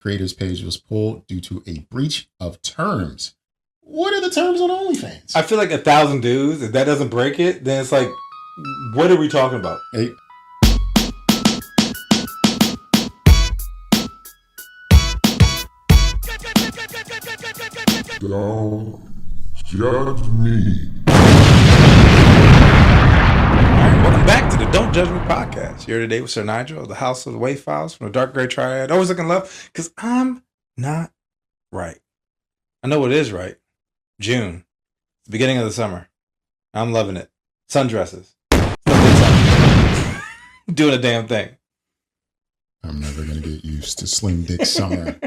creator's page was pulled due to a breach of terms. What are the terms on OnlyFans? I feel like 1,000 dudes, if that doesn't break it, then it's like, what are we talking about? Hey. Don't judge me. Welcome back to the Don't Judge Me podcast. Here today with Sir Nygel of the House of the Wave Files from the Dark Gray Triad. Always looking love because I'm not right. I know what is right. June. It's the beginning of the summer. I'm loving it. Sundresses. Doing a damn thing. I'm never going to get used to Slim Dick Summer.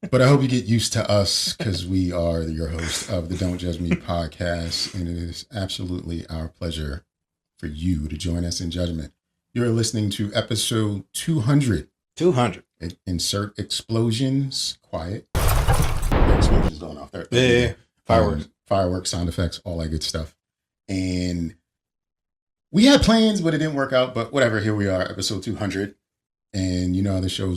But I hope you get used to us because we are your host of the Don't Judge Me podcast. And it is absolutely our pleasure for you to join us in judgment. You're listening to episode 200. 200. Insert explosions. Quiet. The explosions going off there. Yeah. Fireworks. Fireworks, sound effects, all that good stuff. And we had plans, but it didn't work out. But whatever, here we are, episode 200. And you know how this show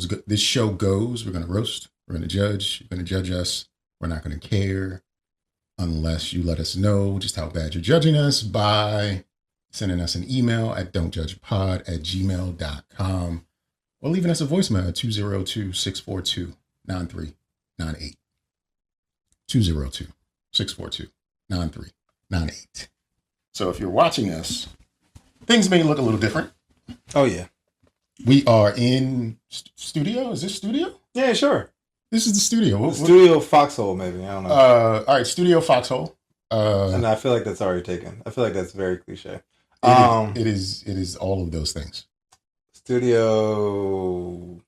goes. We're going to roast. We're going to judge. You're going to judge us. We're not going to care unless you let us know just how bad you're judging us by sending us an email at don'tjudgepod@gmail.com or leaving us a voicemail at 202-642-9398. 202-642-9398. So if you're watching us, things may look a little different. Oh, yeah. We are in studio. Is this studio? Yeah, sure. This is the studio. Studio Foxhole, maybe. I don't know. All right, Studio Foxhole. And I feel like that's already taken. I feel like that's very cliche. It is all of those things. Studio.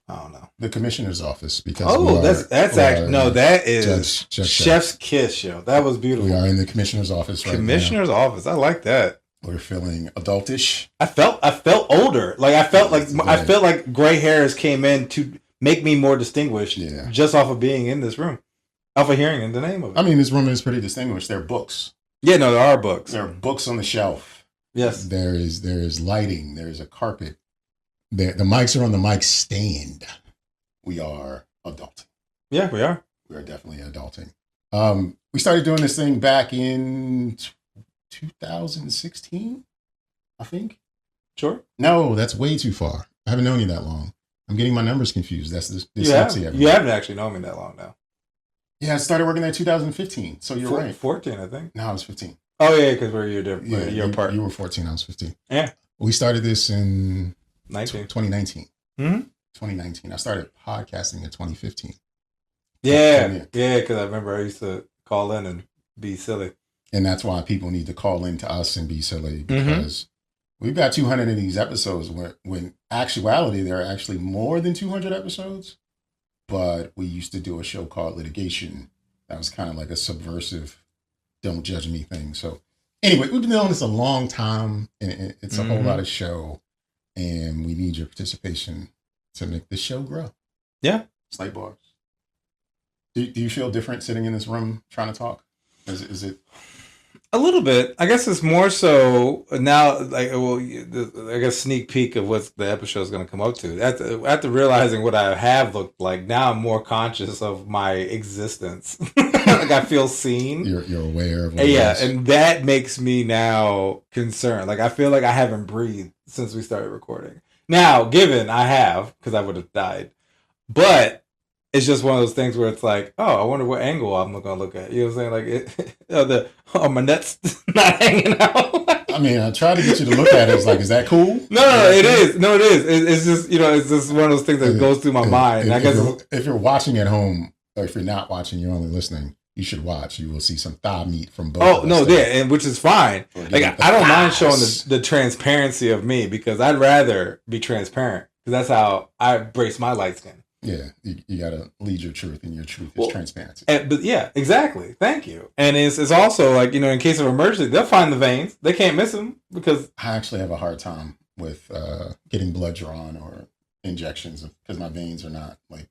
I don't know. The commissioner's office. Because that's actually no. That is Judge Chef's Kiss show. That was beautiful. We are in the commissioner's office right now. Commissioner's office. I like that. We're feeling adultish. I felt older. Like I felt like gray hairs came in to make me more distinguished. Yeah. Just off of being in this room, off of hearing in the name of it. I mean, this room is pretty distinguished. There are books. Yeah, no, there are books. There are books on the shelf. Yes. There is lighting. There is a carpet. The mics are on the mic stand. We are adulting. Yeah, we are. We are definitely adulting. We started doing this thing back in 2016, I think. Sure. No, that's way too far. I haven't known you that long. I'm getting my numbers confused. That's this. You haven't actually known me that long now. Yeah, I started working there in 2015. So you're right. 14, I think. No, I was 15. Oh yeah, because we're a year different. Yeah, year apart. You were 14. I was 15. Yeah. We started this in 2019. Mm-hmm. 2019. I started podcasting in 2015. Yeah, because I remember I used to call in and be silly. And that's why people need to call in to us and be silly, because we've got 200 of these episodes when actuality, there are actually more than 200 episodes. But we used to do a show called Litigation. That was kind of like a subversive, don't judge me thing. So anyway, we've been doing this a long time, and it's a whole lot of show. And we need your participation to make this show grow. Yeah. Slight bars. Do you feel different sitting in this room trying to talk? Is it? A little bit. I guess it's more so now, like, well, I guess sneak peek of what the episode is going to come up to. After realizing what I have looked like, now I'm more conscious of my existence. Like, I feel seen. You're aware of what and that makes me now concerned. Like, I feel like I haven't breathed since we started recording. Now, given I have, because I would have died, but it's just one of those things where it's like, oh, I wonder what angle I'm going to look at. You know what I'm saying? Like, my nuts not hanging out. I mean, I try to get you to look at it. It's like, is that cool? No, it is. No, it is. It's just, it's just one of those things that goes through my mind. If you're watching at home, or if you're not watching, you're only listening, you should watch. You will see some thigh meat from both. Oh, no, yeah, and which is fine. Like, I don't mind showing the transparency of me, because I'd rather be transparent, because that's how I embrace my light skin. Yeah, you got to lead your truth, and your truth is transparency. But yeah, exactly. Thank you. And it's also like, in case of emergency, they'll find the veins. They can't miss them, because I actually have a hard time with getting blood drawn or injections, because my veins are not like,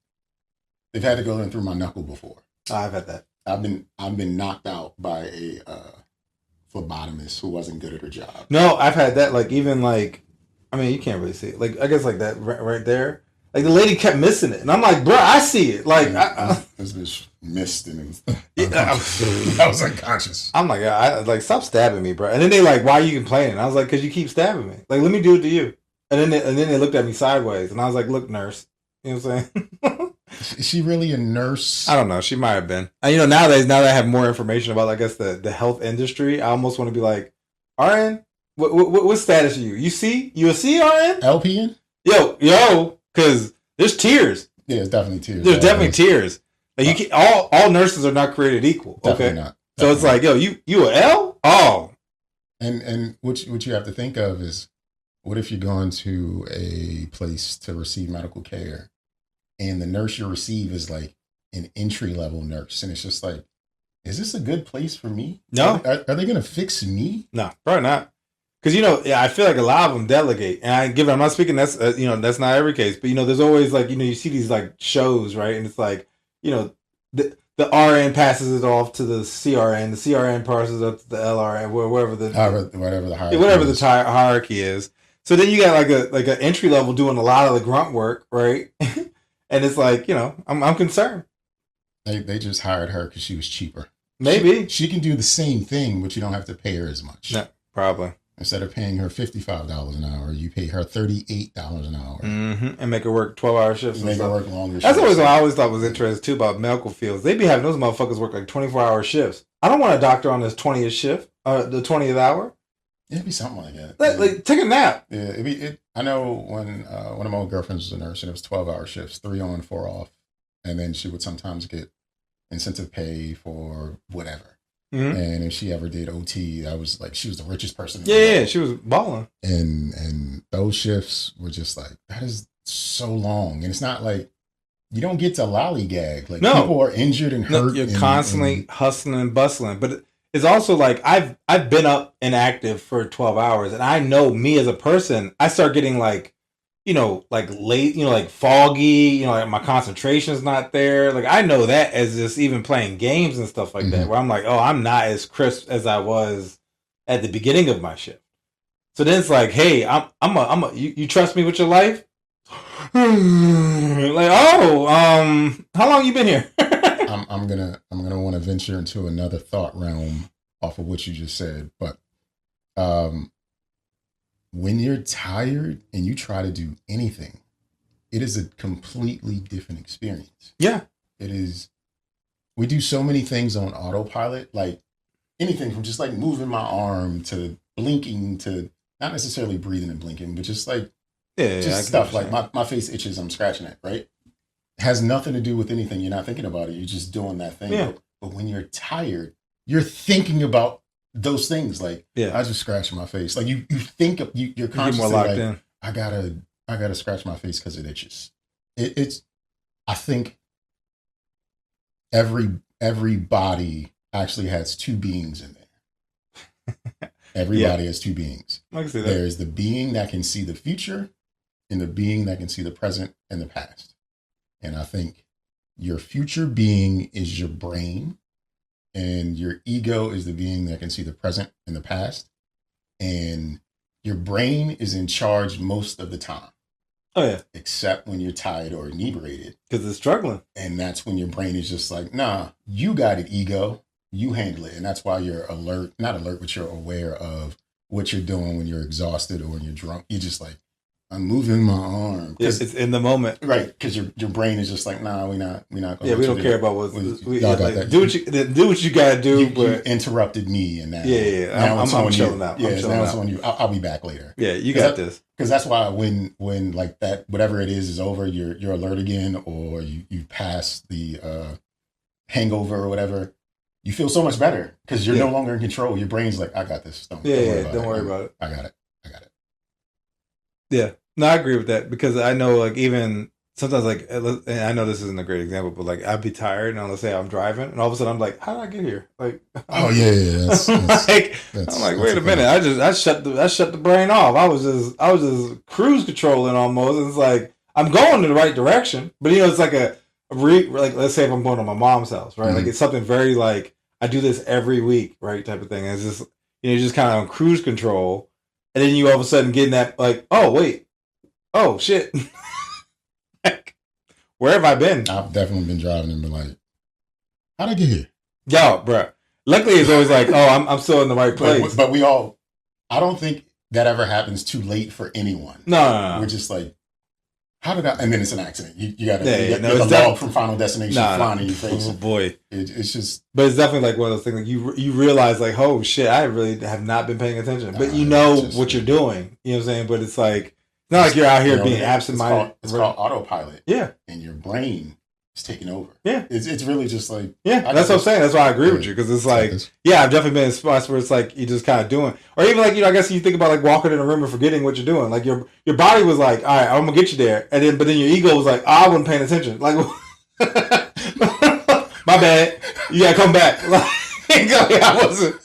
they've had to go in through my knuckle before. I've had that. I've been knocked out by a phlebotomist who wasn't good at her job. No, I've had that. Like, even like, I mean, you can't really see it. Like, I guess like that right there. Like the lady kept missing it, and I'm like, bro, I see it. Like, this bitch missed and I was unconscious. I'm like, I like stop stabbing me, bro. And then they like, why are you complaining? I was like, because you keep stabbing me. Like, let me do it to you. And then they looked at me sideways, and I was like, look, nurse. You know what I'm saying? Is she really a nurse? I don't know. She might have been. And, you know, nowadays, now that I have more information about, I guess, the health industry, I almost want to be like, RN, what status are you? You see? You a C, RN? LPN? Yo, because there's tiers. Yeah, it's definitely tiers. There's definitely tiers. Like you can, all nurses are not created equal. Definitely okay, not. So it's like, yo, you a L? Oh, and what you have to think of is, what if you're going to a place to receive medical care, and the nurse you receive is like an entry level nurse, and it's just like, is this a good place for me? No. Are they gonna fix me? No, probably not. Because, you know, I feel like a lot of them delegate. And I'm not speaking, that's not every case. But, you know, there's always like, you know, you see these like shows, right? And it's like, you know, the RN passes it off to the CRN. The CRN passes it up to the LRN, whatever the hierarchy is. So then you got like an entry level doing a lot of the grunt work, right? And it's like, you know, I'm concerned. They just hired her because she was cheaper. Maybe. She can do the same thing, but you don't have to pay her as much. No, probably. Instead of paying her $55 an hour, you pay her $38 an hour. Mm-hmm. And make her work 12-hour shifts. Make her work longer shifts. That's what I always thought was interesting, too, about medical fields. They be having those motherfuckers work like 24-hour shifts. I don't want a doctor on this 20th shift, the 20th hour. It'd be something like that. Like take a nap. Yeah, I know when one of my old girlfriends was a nurse, and it was 12-hour shifts, 3 on, 4 off. And then she would sometimes get incentive pay for whatever. Mm-hmm. And if she ever did OT, I was like, she was the richest person. Yeah, she was balling. And those shifts were just like, that is so long. And it's not like you don't get to lollygag. Like people are injured and hurt. You're constantly hustling and bustling. But it's also like I've been up and active for 12 hours, and I know me as a person, I start getting like, you know, like late, you know, like foggy, you know, like my concentration's not there. Like I know that as just even playing games and stuff like that, where I'm like, oh, I'm not as crisp as I was at the beginning of my shift. So then it's like, hey, you trust me with your life? Like, how long you been here? I'm gonna want to venture into another thought realm off of what you just said, but when you're tired and you try to do anything, it is a completely different experience. Yeah. It is. We do so many things on autopilot, like anything from just like moving my arm to blinking to not necessarily breathing and blinking, but just like stuff like my face itches, I'm scratching it, right? It has nothing to do with anything. You're not thinking about it. You're just doing that thing. Yeah. But when you're tired, you're thinking about those things. Like, I just scratched my face. Like you think of you're consciously more locked like, in. I gotta scratch my face because it itches. It's I think every body actually has two beings in there. Everybody has two beings. I can see that. There's the being that can see the future and the being that can see the present and the past. And I think your future being is your brain, and your ego is the being that can see the present and the past. And your brain is in charge most of the time. Oh, yeah. Except when you're tired or inebriated. Because it's struggling. And that's when your brain is just like, nah, you got it, ego. You handle it. And that's why you're not alert, but you're aware of what you're doing when you're exhausted or when you're drunk. You're just like, I'm moving my arm. Yes, it's in the moment. Right. Because your brain is just like, nah, we're not going to. Yeah, we don't care about what. Do what you got to do. You interrupted me. And now, now I'm chilling out. Yeah, now it's on you. I'll be back later. Yeah, you got this. Because that's why when like that, whatever it is over, you're alert again, or you pass the hangover or whatever, you feel so much better because you're no longer in control. Your brain's like, I got this. Don't worry about it. I got it. Yeah, no, I agree with that because I know, like, even sometimes, like, and I know this isn't a great example, but like, I'd be tired, and let's say I'm driving, and all of a sudden I'm like, how did I get here? Like, oh yeah. I'm like, wait a minute, I shut the brain off. I was just cruise controlling almost. And it's like I'm going in the right direction, but you know, it's like like let's say if I'm going to my mom's house, right? Mm-hmm. Like it's something very like I do this every week, right? Type of thing. And it's just you're just kind of on cruise control. And then you all of a sudden get in that like, oh, wait. Oh, shit. Where have I been? I've definitely been driving and been like, how'd I get here? Yo, bro. Luckily, it's always like, oh, I'm still in the right place. But we all, I don't think that ever happens too late for anyone. No. We're just like, how did I? And then it's an accident. You got Yeah, the log from Final Destination flying in your face. Oh boy, it's just. But it's definitely like one of those things. Like you realize like, oh shit, I really have not been paying attention. But you know what you're doing. You know what I'm saying? But it's like not like you're out here being absent-minded. It's called autopilot. Yeah, and your brain is taking over. Yeah, it's really just like that's what I'm saying. That's why I agree with you because it's like I've definitely been in spots where it's like you just kind of doing, or even like I guess you think about like walking in a room and forgetting what you're doing. Like your body was like, all right, I'm gonna get you there, and then but then your ego was like, oh, I wasn't paying attention. Like my bad, you gotta come back. Like I wasn't.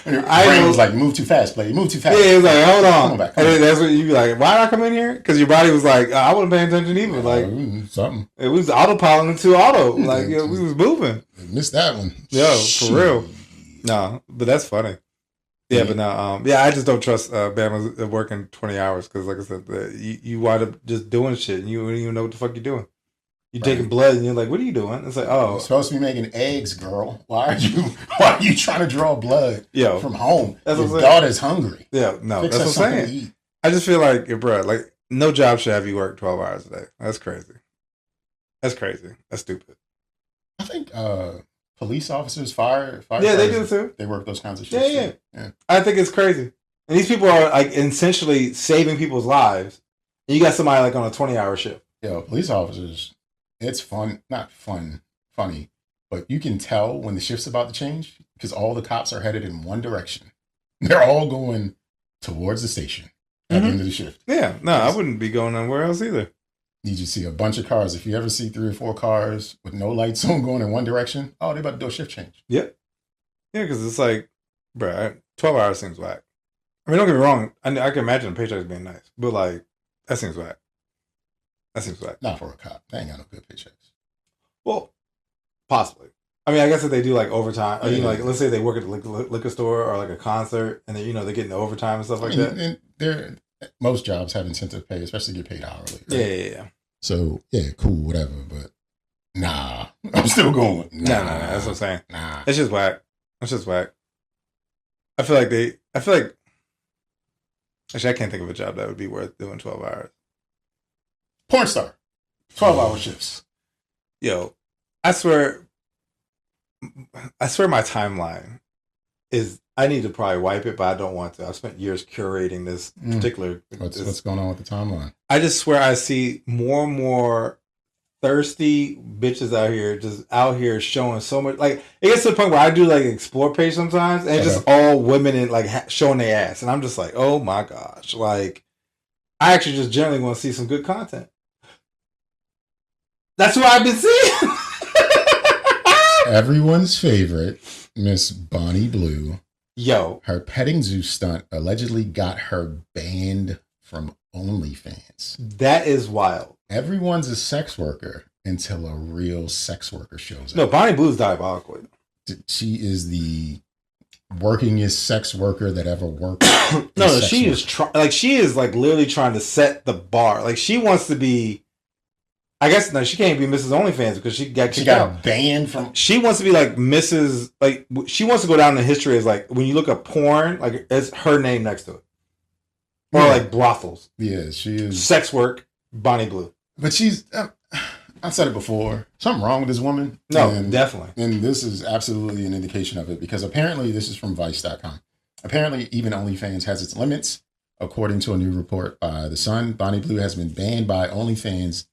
Your brain was like, move too fast, play. Move too fast. Yeah, it was like, hold on. Come back. And then that's what you be like, why did I come in here? Because your body was like, I wasn't paying attention either. Like something. It was autopiloting to auto. Like we was moving. Missed that one. Yo, for real. No, but that's funny. Yeah, but no, I just don't trust Bama working 20 hours because, like I said, you wind up just doing shit and you don't even know what the fuck you're doing. You're taking blood and you're like, what are you doing? It's like, oh. You're supposed to be making eggs, girl. Why are you trying to draw blood from home? Your daughter's hungry. Yeah, no, that's what I'm saying. I just feel like, bro, like, no job should have you work 12 hours a day. That's crazy. That's stupid. I think police officers, fire. Yeah, they do too. They work those kinds of shit. Yeah. I think it's crazy. And these people are, like, essentially saving people's lives. And you got somebody, like, on a 20-hour shift. Yeah, police officers... It's funny, but you can tell when the shift's about to change because all the cops are headed in one direction. They're all going towards the station at the end of the shift. Yeah, no, I wouldn't be going anywhere else either. You just see a bunch of cars. If you ever see 3 or 4 cars with no lights on going in one direction, oh, they're about to do a shift change. Yep. Yeah, because it's like, bro, 12 hours seems whack. I mean, don't get me wrong. I can imagine the paychecks being nice, but like, that seems whack. Not for a cop. They ain't got no good paychecks. Well, possibly. I mean, I guess if they do like overtime, or, like let's say they work at a liquor store or like a concert, and then they're getting the overtime and stuff like that. And most jobs have incentive pay, especially get paid hourly. Right? Yeah. So cool, whatever. But nah, I'm still going. Nah. That's what I'm saying. Nah, it's just whack. I feel like actually I can't think of a job that would be worth doing 12 hours. Porn star, 12-hour shifts. Yo, I swear my timeline is. I need to probably wipe it, but I don't want to. I've spent years curating this particular. What's going on with the timeline? I just swear I see more and more thirsty bitches out here showing so much. Like it gets to the point where I do like explore page sometimes, and it's just all women and like showing their ass, and I'm just like, oh my gosh, like I actually just generally want to see some good content. That's what I've been seeing. Everyone's favorite, Miss Bonnie Blue. Yo. Her petting zoo stunt allegedly got her banned from OnlyFans. That is wild. Everyone's a sex worker until a real sex worker shows up. No, Bonnie Blue's diabolical. She is the workingest sex worker that ever worked. No, she is like literally trying to set the bar. Like she wants to be. I guess no, she can't be Mrs. OnlyFans because she got kicked out. Banned from. She wants to be like Mrs. Like she wants to go down in history as like when you look up porn, like it's her name next to it, or like brothels. Yeah, she is sex work. Bonnie Blue, but she's. I've said it before. Something wrong with this woman. No, definitely. And this is absolutely an indication of it because apparently this is from Vice.com. Apparently, even OnlyFans has its limits. According to a new report by The Sun, Bonnie Blue has been banned by OnlyFans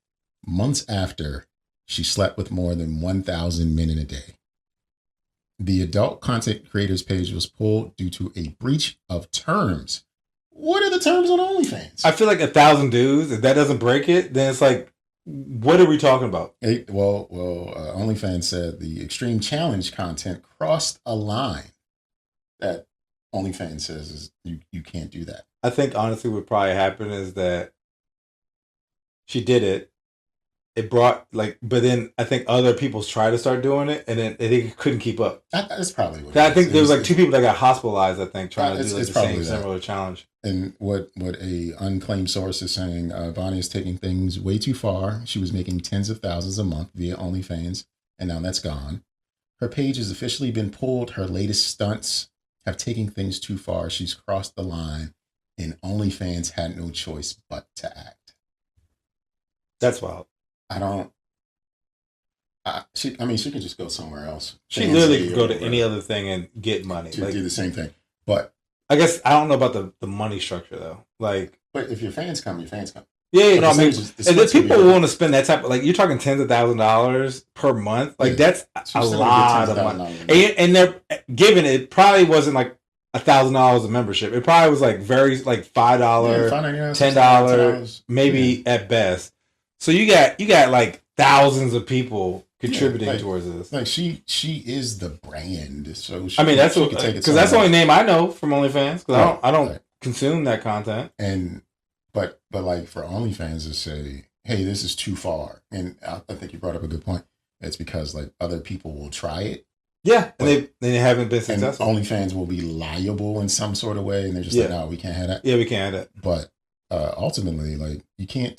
months after she slept with more than 1,000 men in a day. The adult content creators page was pulled due to a breach of terms. What are the terms on OnlyFans? I feel like 1,000 dudes, if that doesn't break it, then it's like, what are we talking about? OnlyFans said the extreme challenge content crossed a line that OnlyFans says is you can't do that. I think honestly what probably happened is that she did it. it brought like, but then I think other people tried to start doing it, and then they couldn't keep up. That's probably what. I think there was like 2 people that got hospitalized. I think trying to do like the same that. similar challenge. And what a unclaimed source is saying, Bonnie is taking things way too far. She was making tens of thousands a month via OnlyFans, and now that's gone. Her page has officially been pulled. Her latest stunts have taken things too far. She's crossed the line, and OnlyFans had no choice but to act. That's wild. She could just go somewhere else. She literally could go to any other thing and get money. To do the same thing. But I guess I don't know about the money structure though. Like, but if your fans come, your fans come. Yeah, no, I mean, and then people want to spend that type of, like, you're talking tens of $1,000s per month. Like, that's a lot of money. And they're given it probably wasn't like $1,000 of membership. It probably was like $5, $10, maybe at best. So you got like thousands of people contributing towards this. Like she is the brand. So I mean, that's what, because that's the only name I know from OnlyFans. Because I don't consume that content. And but like for OnlyFans to say, hey, this is too far, and I think you brought up a good point. It's because like other people will try it. Yeah, and they haven't been successful. And OnlyFans will be liable in some sort of way, and they're just like, no, we can't have that. Yeah, we can't have that. But ultimately, like, you can't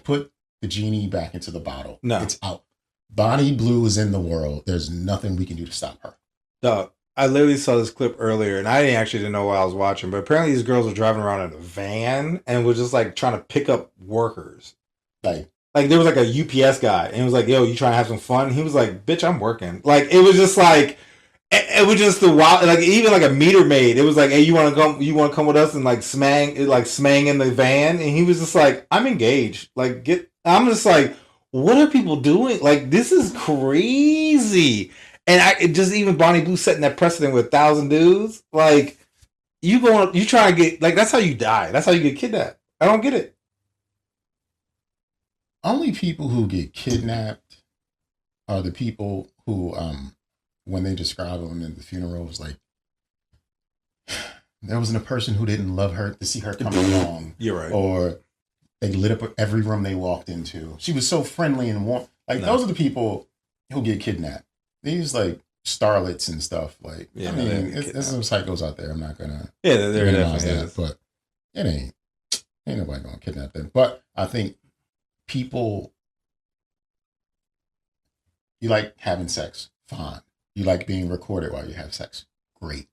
put the genie back into the bottle. No. It's out. Bonnie Blue is in the world. There's nothing we can do to stop her. No, I literally saw this clip earlier, and I didn't know what I was watching, but apparently these girls were driving around in a van and were just like trying to pick up workers. Like there was like a UPS guy, and it was like, yo, you trying to have some fun? He was like, bitch, I'm working. Like, it was just like, it was just the wild, like, even like a meter maid. It was like, hey, you want to come with us and like smang in the van? And he was just like, I'm engaged. Like, I'm just like, what are people doing? Like, this is crazy. And just even Bonnie Blue setting that precedent with 1,000 dudes. Like, you trying to get, like, that's how you die. That's how you get kidnapped. I don't get it. Only people who get kidnapped are the people who, when they describe them in the funeral, was like, there wasn't a person who didn't love her to see her come along. You're right. Or they lit up every room they walked into. She was so friendly and warm. Like, those are the people who get kidnapped. These, like, starlets and stuff. Like, I mean, there's some psychos out there. I'm not going to minimize that. But it ain't nobody going to kidnap them. But I think people, you like having sex, fine. You like being recorded while you have sex, great.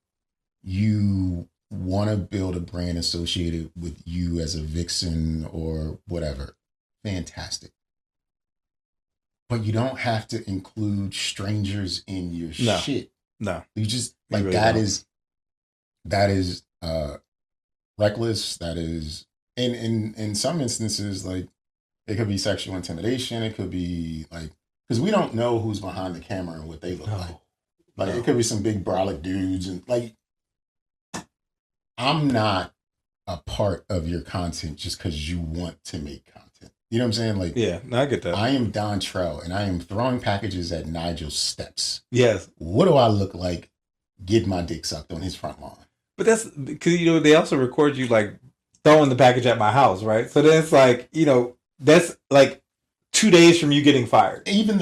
You want to build a brand associated with you as a vixen or whatever, fantastic. But you don't have to include strangers in your shit. No, you just like really that is reckless. That is in some instances, like, it could be sexual intimidation. It could be like, because we don't know who's behind the camera and what they look like. Like, it could be some big brolic dudes. And like, I'm not a part of your content just because you want to make content. You know what I'm saying? Like, yeah, no, I get that. I am Don Trell, and I am throwing packages at Nigel's steps. Yes. What do I look like getting my dick sucked on his front lawn? But that's because, they also record you, like, throwing the package at my house, right? So then it's like, that's like 2 days from you getting fired. Even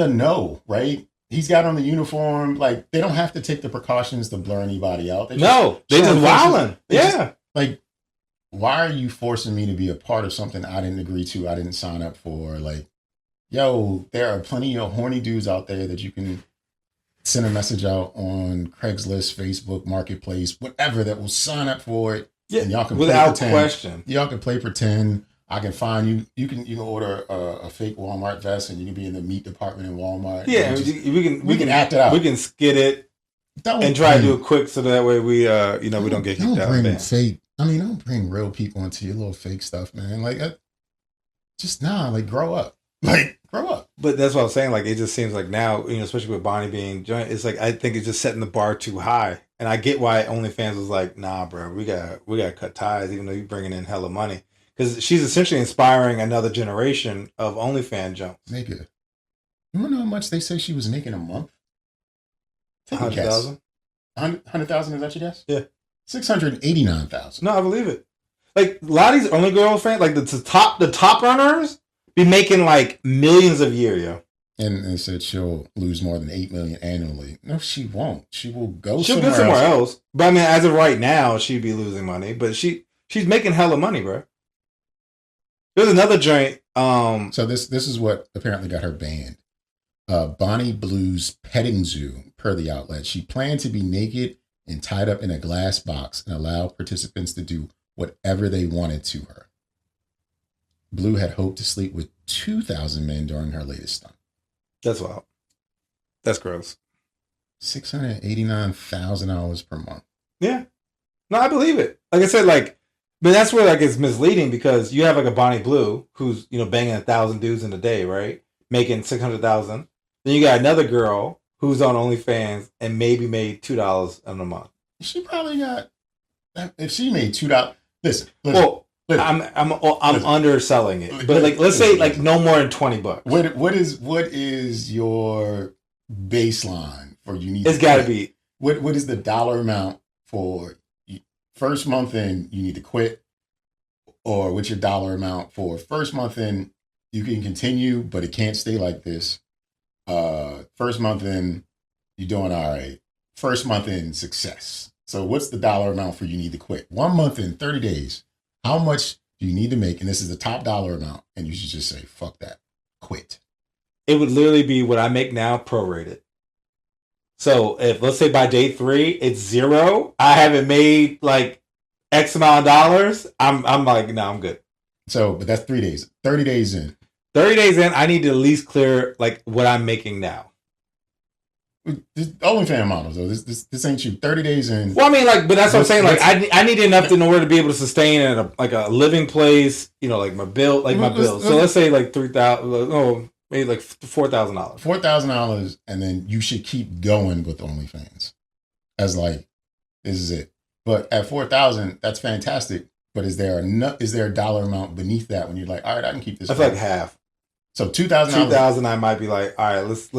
right? He's got on the uniform. Like, they don't have to take the precautions to blur anybody out. They just wilding. Yeah. Like, why are you forcing me to be a part of something I didn't agree to, I didn't sign up for? Like, yo, there are plenty of horny dudes out there that you can send a message out on Craigslist, Facebook, Marketplace, whatever, that will sign up for it. Yeah, and y'all can without question. Y'all can play pretend. I can find you. You can order a fake Walmart vest, and you can be in the meat department in Walmart. Yeah, we can act it out. We can skid it and try to do it quick, so that way we we don't get kicked out. Don't bring real people into your little fake stuff, man. Like, like, grow up. Like, grow up. But that's what I'm saying. Like, it just seems like now, especially with Bonnie being joined, it's like, I think it's just setting the bar too high. And I get why OnlyFans was like, nah, bro, we got to cut ties, even though you're bringing in hella money. Because she's essentially inspiring another generation of OnlyFans jumps. Nigga, you want to know how much they say she was making a month? 100,000? 100,000, is that your guess? Yeah. 689,000. No, I believe it. Like, a lot of these OnlyGirl fans, like the top earners, be making like millions a year, yo. And they said she'll lose more than $8 million annually. No, she won't. She will go She'll somewhere go somewhere else. But I mean, as of right now, she'd be losing money. But she's making hella money, bro. There's another joint. So this is what apparently got her banned. Bonnie Blue's petting zoo, per the outlet. She planned to be naked and tied up in a glass box and allow participants to do whatever they wanted to her. Blue had hoped to sleep with 2,000 men during her latest stunt. That's wild. That's gross. $689,000 per month. Yeah. No, I believe it. Like I said, like, but that's where like it's misleading because you have like a Bonnie Blue who's, you know, banging 1,000 dudes in a day, right? Making 600,000. Then you got another girl who's on OnlyFans and maybe made $2 in a month. She probably got, if she made $2. Listen. Well, I'm underselling it, but like let's say like no more than $20. What is your baseline for you need? It's got to be. What is the dollar amount for first month in you need to quit, or what's your dollar amount for first month in you can continue but it can't stay like this? First month in you're doing all right. First month in success. So what's the dollar amount for you need to quit? 1 month in 30 days. How much do you need to make? And this is the top dollar amount. And you should just say, fuck that. Quit. It would literally be what I make now prorated. So if let's say by day 3 it's 0, I haven't made like X amount of dollars. I'm like, no, I'm good. So, but that's 3 days. 30 days in. 30 days in, I need to at least clear like what I'm making now. This OnlyFans models though. This ain't you. 30 days in. Well, I mean, like, but that's what I'm saying. Like, I need enough in order to be able to sustain at a living place. You know, like my bill, So let's say like $3,000. No, maybe like $4,000. $4,000, and then you should keep going with OnlyFans. As like, this is it. But at 4,000, that's fantastic. But is there a dollar amount beneath that when you're like, all right, I can keep this? I feel like half. So $2,000. 2,000, I might be like, all right, let's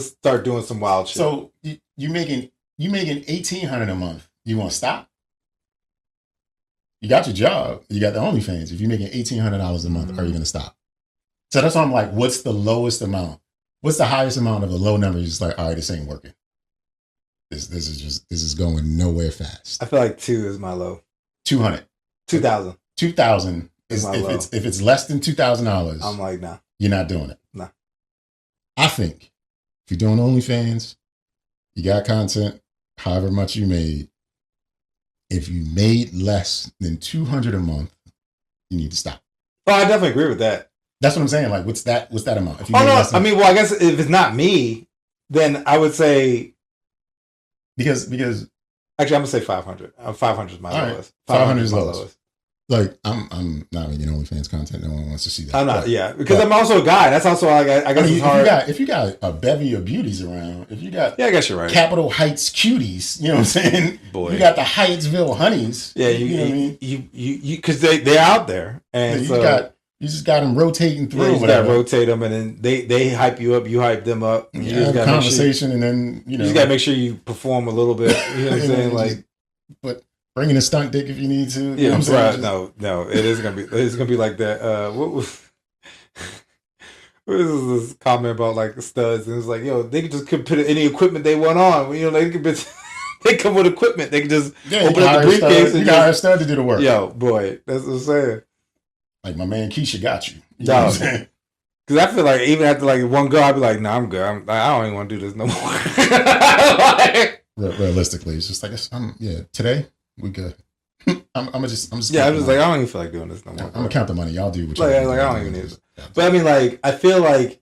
start doing some wild shit. So you making $1,800 a month. You want to stop? You got your job. You got the OnlyFans. If you're making $1,800 a month, are you going to stop? So that's why I'm like, what's the lowest amount? What's the highest amount of a low number? You're just like, all right, this ain't working. This is going nowhere fast. I feel like 2 is my low. 200. 2,000. 2,000 is if it's less than $2,000. I'm like, nah. You're not doing it. Nah. I think if you're doing OnlyFans, you got content, however much you made. If you made less than $200 a month, you need to stop. Oh, I definitely agree with that. That's what I'm saying. Like, what's that amount? If you I mean, well, I guess if it's not me, then I would say because actually I'm gonna say 500. 500 is my lowest. 500 is lowest. Like I'm not making OnlyFans content. No one wants to see that. I'm not. Because I'm also a guy. That's also I guess it's hard. If you got a bevy of beauties around, if you got I guess you're right. Capitol Heights cuties, you know what I'm saying? Boy, you got the Hyattsville honeys. Yeah, you know what I mean. You because they're out there, and you just got them rotating through. You just got to rotate them, and then they hype you up. You hype them up. And you have a conversation, and then you just got to make sure you perform a little bit. You know what I'm saying? Like, but bring in a stunt dick if you need to. You know what I'm saying? No, it is gonna be like that. What is this comment about like studs? And it's like, yo, they could just put any equipment they want on. You know, they come with equipment. They can just open up the briefcase and hire a stud to do the work. Yo, boy, that's what I'm saying. Like my man Keisha got you. You know what I'm saying? Because I feel like even after like one girl, I'd be like, nah, I'm good. I don't even want to do this no more. Realistically, it's just like, today we good. I'm just like, I don't even feel like doing this no more. I'm gonna count the money. Y'all do what I don't even need it. But I mean, like, I feel like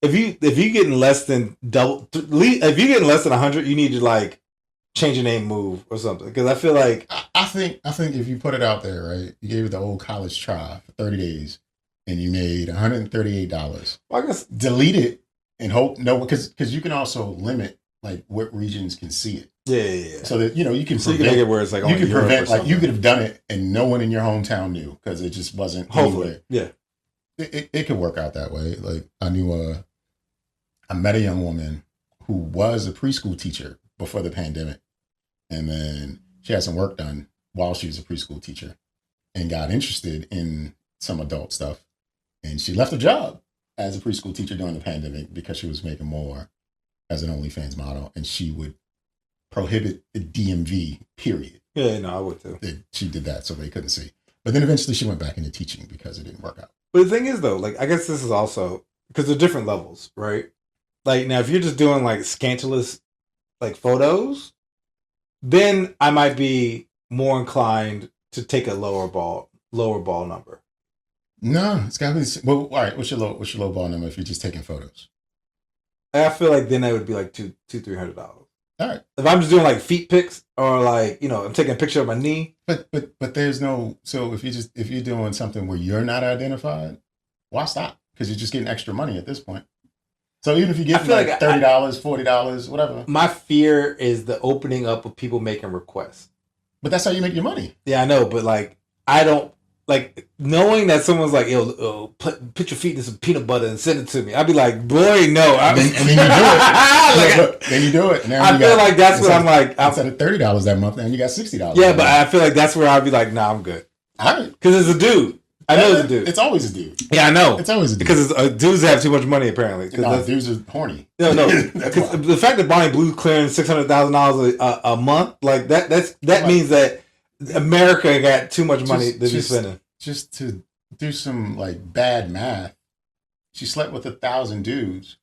if you getting less than double, if you getting less than 100, you need to like change your name, move or something. Because I feel like I think if you put it out there, right, you gave it the old college try for 30 days, and you made $138. Well, I guess delete it and hope because you can also limit like what regions can see it. Yeah. So that you can so you can make it where it's like you can prevent like you could have done it and no one in your hometown knew because it just wasn't. Hopefully, anywhere. Yeah. It could work out that way. Like I met a young woman who was a preschool teacher before the pandemic, and then she had some work done while she was a preschool teacher, and got interested in some adult stuff, And she left her job as a preschool teacher during the pandemic because she was making more as an OnlyFans model, and she would prohibit the DMV, period. Yeah, no, I would too. She did that so they couldn't see. But then eventually she went back into teaching because it didn't work out. But the thing is, though, like, I guess this is also, because they're different levels, right? Like, now, if you're just doing, like, scandalous, like, photos, then I might be more inclined to take a lower ball number. No, it's got to be. Well, all right. What's your low ball number if you're just taking photos? I feel like then that would be like $200-$300. All right. If I'm just doing like feet pics or like, you know, I'm taking a picture of my knee. But there's no. So if you're doing something where you're not identified, why stop? Because you're just getting extra money at this point. So even if you get like $30, $40, whatever. My fear is the opening up of people making requests. But that's how you make your money. Yeah, I know. But like, I don't. Like, knowing that someone's like, yo, put your feet in some peanut butter and send it to me. I'd be like, boy, no. And then you do it. Then you do it. Now I feel like that's what I'm like. Instead of $30 that month, now you got $60. Yeah, but I feel like that's where I'd be like, nah, I'm good. All right. Because it's a dude. I know it's a dude. It's always a dude. Yeah, I know. It's always a dude. Because dudes have too much money, apparently. No, dudes are horny. No. The fact that Bonnie Blue's clearing $600,000 a month, like, that means that America got too much money to be spending. Just to do some like bad math, she slept with 1,000 dudes.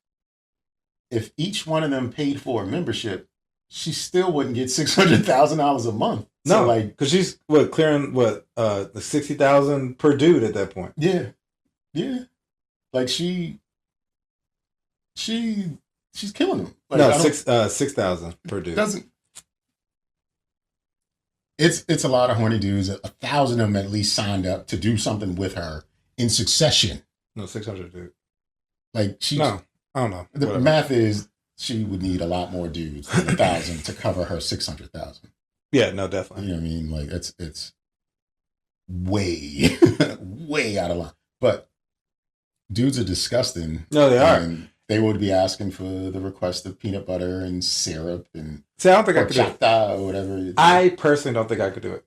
If each one of them paid for a membership, she still wouldn't get $600,000 a month. No, so like, because she's clearing the $60,000 per dude at that point. Yeah, like she's killing them. Like, no, 6,000 per dude. It's a lot of horny dudes. 1,000 of them at least signed up to do something with her in succession. No, 600 dude. Like she. No, I don't know. The math is she would need a lot more dudes than 1,000 to cover her 600,000. Yeah, no, definitely. You know what I mean? Like it's way way out of line. But dudes are disgusting. No, they are. And they would be asking for the request of peanut butter and syrup and see, I don't think I could do it. Or whatever. I personally don't think I could do it.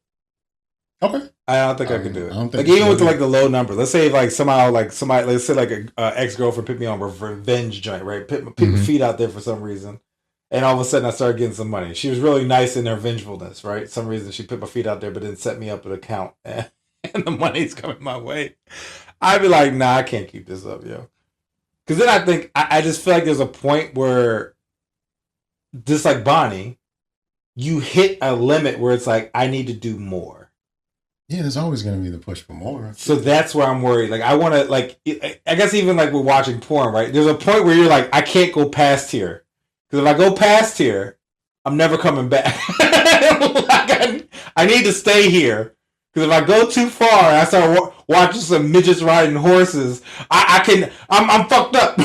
Okay. I don't think I could do it. I don't like think even with like the low number. Let's say like somehow like somebody, let's say like a ex-girlfriend put me on a revenge joint, right? Put my feet out there for some reason. And all of a sudden I started getting some money. She was really nice in her vengefulness, right? Some reason she put my feet out there but didn't set me up an account and the money's coming my way. I'd be like, nah, I can't keep this up, yo. Because then I think, I just feel like there's a point where, just like Bonnie, you hit a limit where it's like, I need to do more. Yeah, there's always going to be the push for more. So that's where I'm worried. Like, I want to, like, I guess even like we're watching porn, right? There's a point where you're like, I can't go past here. Because if I go past here, I'm never coming back. Like, I need to stay here. Because if I go too far and I start watching some midgets riding horses, I'm fucked up.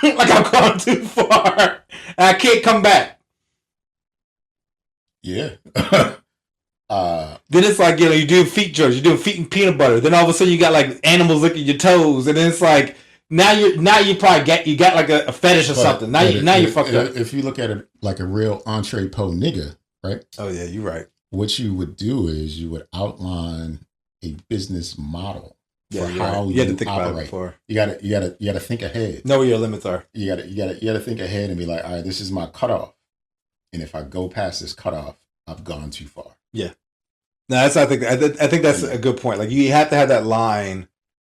Like I'm going too far. And I can't come back. Yeah. Then it's like, you know, you do feet jokes, you're doing feet and peanut butter. Then all of a sudden you got like animals licking your toes. And then it's like, now you probably got like a fetish or something. Now you're fucked up. If you look at it like a real entree po nigga, right? Oh yeah, you're right. What you would do is you would outline a business model for how you had to think operate. about it before. You gotta think ahead. Know where your limits are. You gotta think ahead and be like, all right, this is my cutoff, and if I go past this cutoff, I've gone too far. Yeah. No, I think that's a good point. Like you have to have that line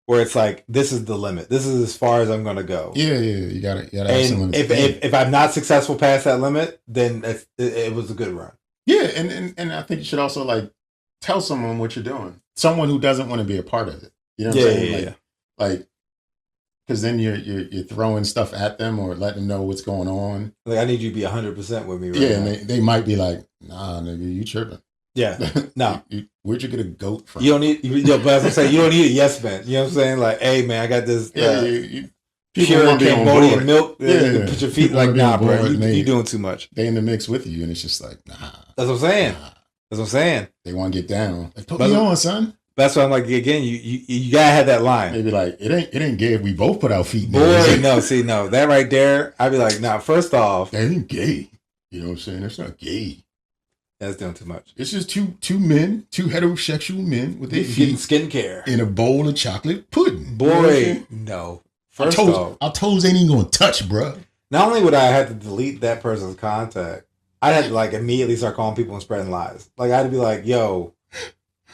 where it's like, this is the limit. This is as far as I'm going to go. Yeah. You gotta have some limits. If I'm not successful past that limit, then it was a good run. Yeah, and I think you should also like tell someone what you're doing. Someone who doesn't want to be a part of it. You know what I'm saying? Like, because then you're throwing stuff at them or letting them know what's going on. Like, I need you to be 100% with me right now. And they might be like, nah, nigga, you tripping. Yeah, no. Where'd you get a goat from? You don't need, but as I'm saying, you don't need a yes man. You know what I'm saying? Like, hey man, I got this pure Cambodian milk. You put your feet like, nah, bro, you doing too much. They in the mix with you, and it's just like, nah. That's what I'm saying. Nah. That's what I'm saying. They want to get down. Like, put me on, son. That's why I'm like, again, you gotta have that line. Maybe like it ain't gay if we both put our feet in there. Boy, no, that right there, I'd be like, nah, first off, that ain't gay. You know what I'm saying? That's not gay. That's doing too much. It's just two heterosexual men with their Getting feet skincare in a bowl of chocolate pudding. Boy, no. First off, our toes ain't even gonna touch, bro. not only would I have to delete that person's contact, I'd have to like immediately start calling people and spreading lies. Like I'd be like, "Yo,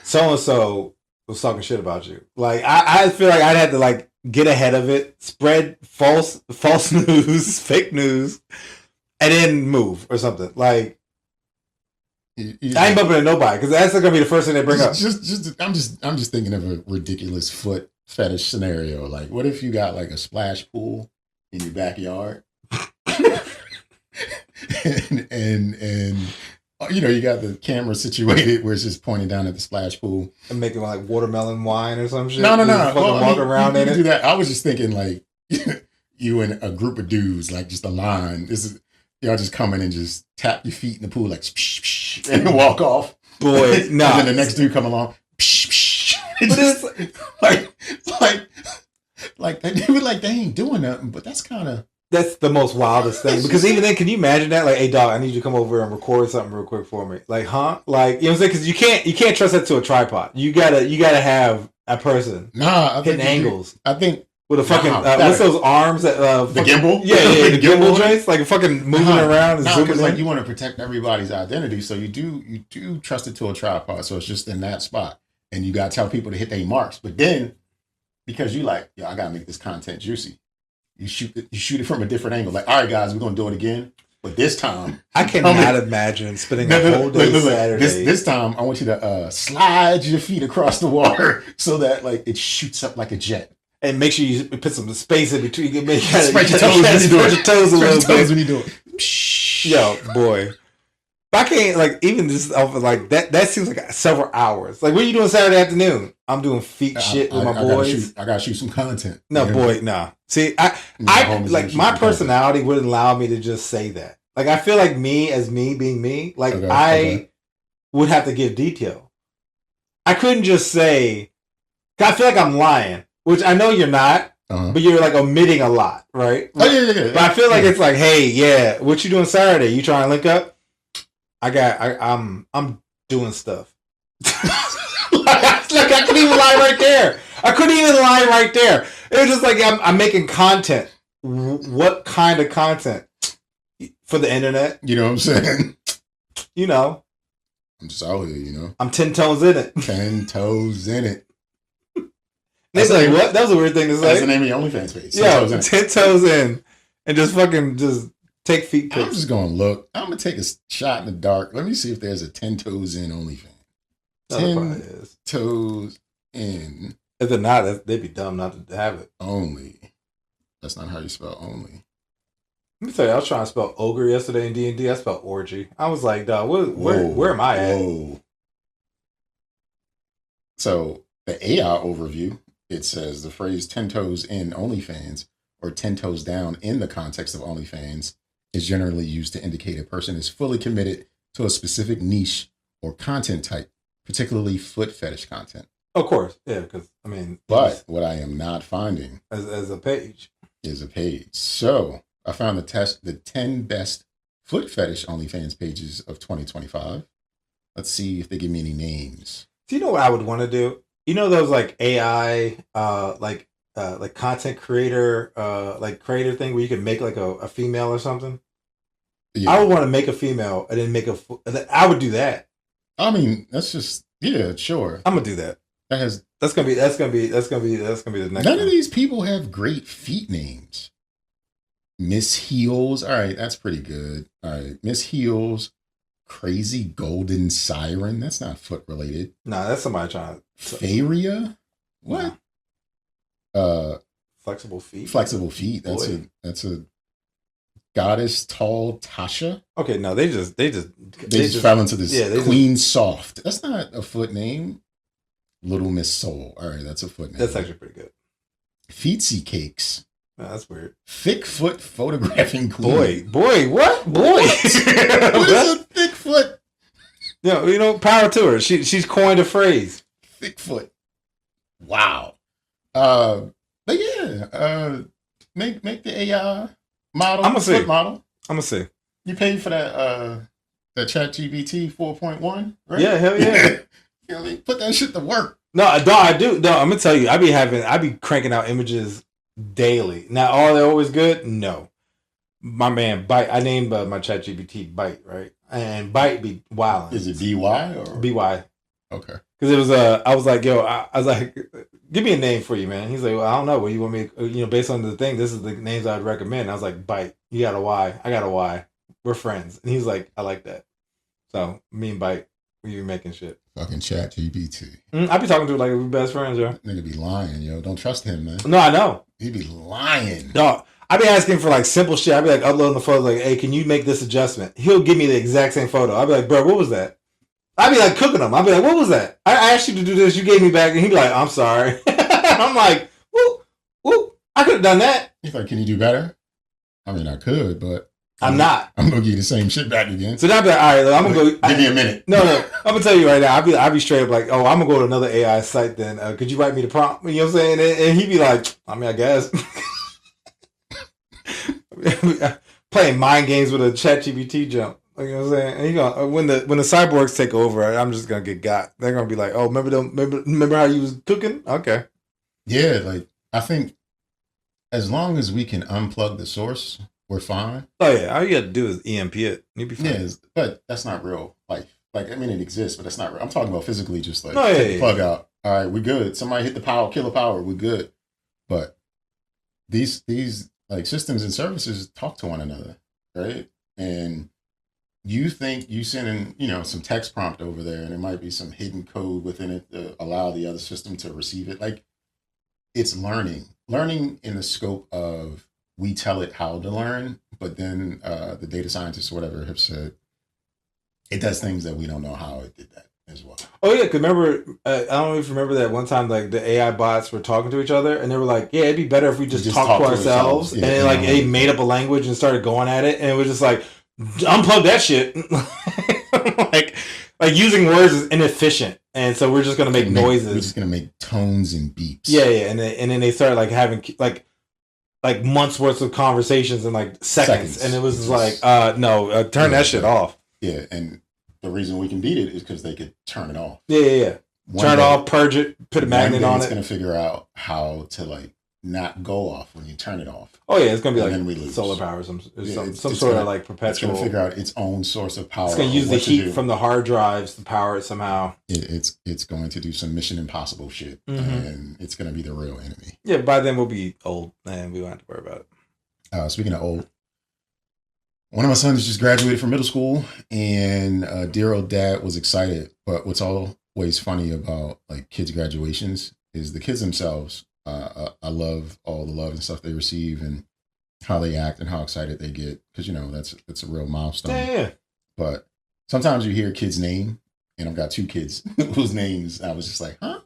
so and so was talking shit about you." Like I feel like I'd have to like get ahead of it, spread false news, fake news, and then move or something. Like I ain't bumping into nobody because that's not gonna be the first thing they bring up. I'm just thinking of a ridiculous foot fetish scenario. Like, what if you got like a splash pool in your backyard, and you know you got the camera situated where it's just pointing down at the splash pool And making like watermelon wine or some shit. No. Walk around in it. Do that. I was just thinking like you and a group of dudes, like just a line. This is y'all just come in and just tap your feet in the pool like and walk off. Boy, no. And then the next dude come along. Just, like they were like they ain't doing nothing, but that's kind of. That's the most wildest thing. Because even then, can you imagine that? Like, hey, dog, I need you to come over and record something real quick for me. Like, huh? Like, you know what I'm saying? Because you can't trust that to a tripod. You gotta have a person. Nah, hitting angles. I think with a fucking what's those arms that the gimbal? Yeah, the gimbal joints, like fucking moving around and zooming in. Like you want to protect everybody's identity, so you do trust it to a tripod. So it's just in that spot, and you gotta tell people to hit their marks. But then, because you like, yo, I gotta make this content juicy. You shoot it from a different angle. Like, all right, guys, we're gonna do it again, but this time I cannot imagine spending a whole day Saturday. This time, I want you to slide your feet across the water so that like it shoots up like a jet. And make sure you put some space in between. You can spread your toes a little bit when you do it. Yo, boy. But I can't, like, even just like that seems like several hours. Like, what are you doing Saturday afternoon? I'm doing feet shit with my boys. I gotta shoot some content. No, boy, nah. See, I like my personality wouldn't allow me to just say that. Like, I feel like me being me, like I would have to give detail. I couldn't just say, I feel like I'm lying, which I know you're not, but you're like omitting a lot, right? Oh, yeah. But I feel like it's like, hey, yeah, what you doing Saturday? You trying to link up? I'm doing stuff. Like I couldn't even lie right there. I couldn't even lie right there. It was just like I'm making content. What kind of content for the internet? You know what I'm saying? You know, I'm just out here. You know, I'm 10 toes in it. 10 toes in it. They like what? That was a weird thing to say. That's the name of your OnlyFans page. 10 toes in, and just fucking take feet pics. I'm just gonna look. I'm gonna take a shot in the dark. Let me see if there's a 10 toes in OnlyFans. 10 toes in. If they're not, they'd be dumb not to have it. Only. That's not how you spell only. Let me tell you, I was trying to spell ogre yesterday in D&D. I spelled orgy. I was like, dog, where am I at? Whoa. So the AI overview, it says the phrase 10 toes in OnlyFans or 10 toes down in the context of OnlyFans is generally used to indicate a person is fully committed to a specific niche or content type, particularly foot fetish content. Of course, yeah, because I mean, but what I am not finding as a page is a page. So I found the 10 best foot fetish OnlyFans pages of 2025. Let's see if they give me any names. Do you know what I would want to do? You know those like AI, like content creator, like creator thing where you can make like a female or something. Yeah. I would want to make a female and then I would do that. I mean, that's just sure. I'm gonna do that. That's gonna be the next. None of these people have great feet names. Miss Heels, all right, that's pretty good. All right, Miss Heels, Crazy Golden Siren. That's not foot related. Nah, that's somebody trying to. Faria, what? Flexible feet. Flexible feet. That's a Goddess Tall Tasha. Okay, no, they just fell into this Queen Soft. That's not a foot name. Little Miss Soul. All right, that's a foot name. That's actually pretty good. Feetsy Cakes. No, that's weird. Thick Foot Photographing Queen. Boy, what? Boy. What is a thick foot? You know, power to her. She's coined a phrase. Thick foot. Wow. But yeah, make the AI model. I'm gonna see. Model. I'm gonna see. You paid for that the ChatGPT 4.1, right? Yeah, hell yeah. You know what I mean? Put that shit to work. No, I do. No, I'm gonna tell you, I be cranking out images daily. Now, are they always good? No. My man, Byte. I named my ChatGPT Byte, right? And Byte be wilding. Is it BY or BY? Okay. Because it was I was like, yo, I was like, give me a name for you, man. He's like, well, I don't know. What you want me? Based on the thing, this is the names I'd recommend. I was like, Byte. You got a Y. I got a Y. We're friends. And he's like, I like that. So me and Byte, we be making shit. Fucking ChatGPT. I be talking to like we best friends, yo. Nigga be lying, yo. Don't trust him, man. No, I know. He be lying. No, I be asking for like simple shit. I be like uploading the photos, like, hey, can you make this adjustment? He'll give me the exact same photo. I'll be like, bro, what was that? I be like cooking them. I'll be like, what was that? I asked you to do this. You gave me back, and he'd be like, I'm sorry. I'm like, whoop, I could have done that. He's like, can you do better? I mean, I could, but I'm not. I'm gonna give you the same shit back again. So now I'll be like, all right, I'm gonna go. Give me a minute. No, I'm gonna tell you right now. I'll be straight up like, oh, I'm gonna go to another AI site. Then could you write me the prompt? You know what I'm saying? And he'd be like, I mean, I guess. Playing mind games with a ChatGPT jump. You know what I'm saying? And he gonna, when the cyborgs take over, I'm just gonna get got. They're gonna be like, oh, remember how you was cooking? Okay. Yeah, like I think as long as we can unplug the source, we're fine. Oh yeah, all you got to do is EMP it. You'll be fine. Yeah, but that's not real life. Like I mean, it exists, but that's not real. I'm talking about physically, just like take the plug out. All right, we're good. Somebody hit the power, kill the power. We're good. But these like systems and services talk to one another, right? And you think you send in, some text prompt over there, and there might be some hidden code within it to allow the other system to receive it. Like it's learning in the scope of we tell it how to learn, but then the data scientists or whatever have said it does things that we don't know how it did that as well. Oh yeah, because remember, I don't know if you remember that one time, like the AI bots were talking to each other, and they were like, "Yeah, it'd be better if we just talk to ourselves." Yeah, and then, like they made up a language and started going at it, and it was just like, unplug that shit. like using words is inefficient, and so we're just gonna make noises. We're just gonna make tones and beeps. Yeah, and then they started like having like months worth of conversations in like seconds. And it was just like, no, turn that shit off. Yeah, and the reason we can beat it is because they could turn it off. Yeah. Turn it off, purge it, put a magnet on it. It's going to figure out how to like not go off when you turn it off. Oh yeah, it's going to be like solar power, some sort of like perpetual. It's going to figure out its own source of power. It's going to use the heat from the hard drives to power it somehow. It's going to do some Mission Impossible shit, and it's going to be the real enemy. Yeah, by then we'll be old, and we won't have to worry about it. Speaking of old, one of my sons just graduated from middle school, and dear old dad was excited. But what's always funny about like kids' graduations is the kids themselves. I love all the love and stuff they receive, and how they act, and how excited they get, because that's a real milestone. Yeah. But sometimes you hear a kid's name, and I've got two kids whose names I was just like, huh?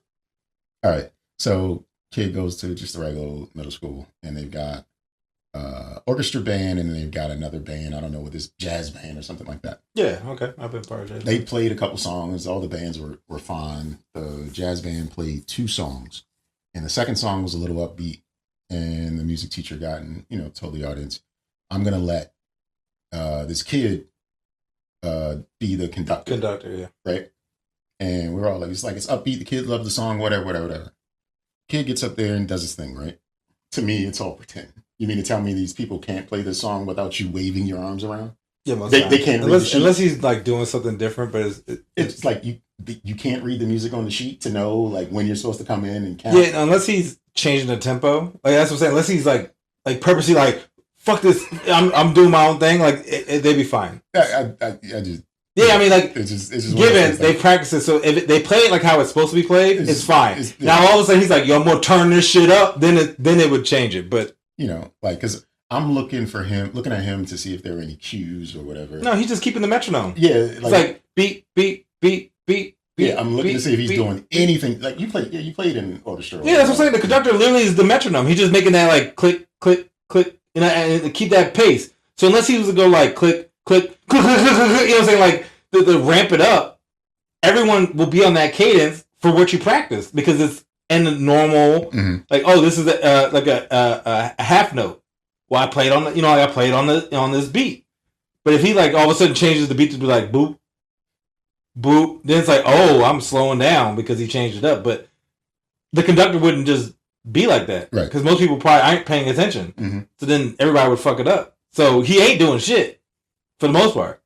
All right, so kid goes to just a regular middle school, and they've got orchestra band, and then they've got another band. I don't know what this jazz band or something like that. Yeah, okay. I've been part of jazz. They played a couple songs. All the bands were fine. The jazz band played 2 songs, and the second song was a little upbeat. And the music teacher got and told the audience, "I'm gonna let this kid be the conductor." Conductor, yeah. Right. And we're all like, it's upbeat. The kid loved the song. Whatever. Kid gets up there and does his thing. Right. To me, it's all pretend. You mean to tell me these people can't play this song without you waving your arms around? Yeah, they can't. Unless he's like doing something different, but it's like you can't read the music on the sheet to know like when you're supposed to come in and count. Yeah, unless he's changing the tempo. Like that's what I'm saying. Unless he's like purposely like, fuck this, I'm doing my own thing. Like they'd be fine. I just. Yeah, I mean, like, it's just given they practice it, so if they play it like how it's supposed to be played, it's fine. Now all of a sudden he's like, "Yo, I'm gonna turn this shit up," then it would change it. But because I'm looking at him to see if there are any cues or whatever. No, he's just keeping the metronome. Yeah, it's like beat, beat, beat, beat. Yeah, I'm looking to see if he's doing anything. Like you played in orchestra. Yeah, that's what I'm saying. The conductor literally is the metronome. He's just making that like click, click, click, and keep that pace. So unless he was to go like click, click, click, click, click, click, you know what I'm saying? Like the ramp it up, everyone will be on that cadence for what you practice because it's in the normal. Mm-hmm. Like, oh, this is like a half note. Well, I played on the, I played on this beat. But if he like all of a sudden changes the beat to be like boop, boop, then it's like, oh, I'm slowing down because he changed it up. But the conductor wouldn't just be like that. Right. Because most people probably aren't paying attention. Mm-hmm. So then everybody would fuck it up. So he ain't doing shit for the most part.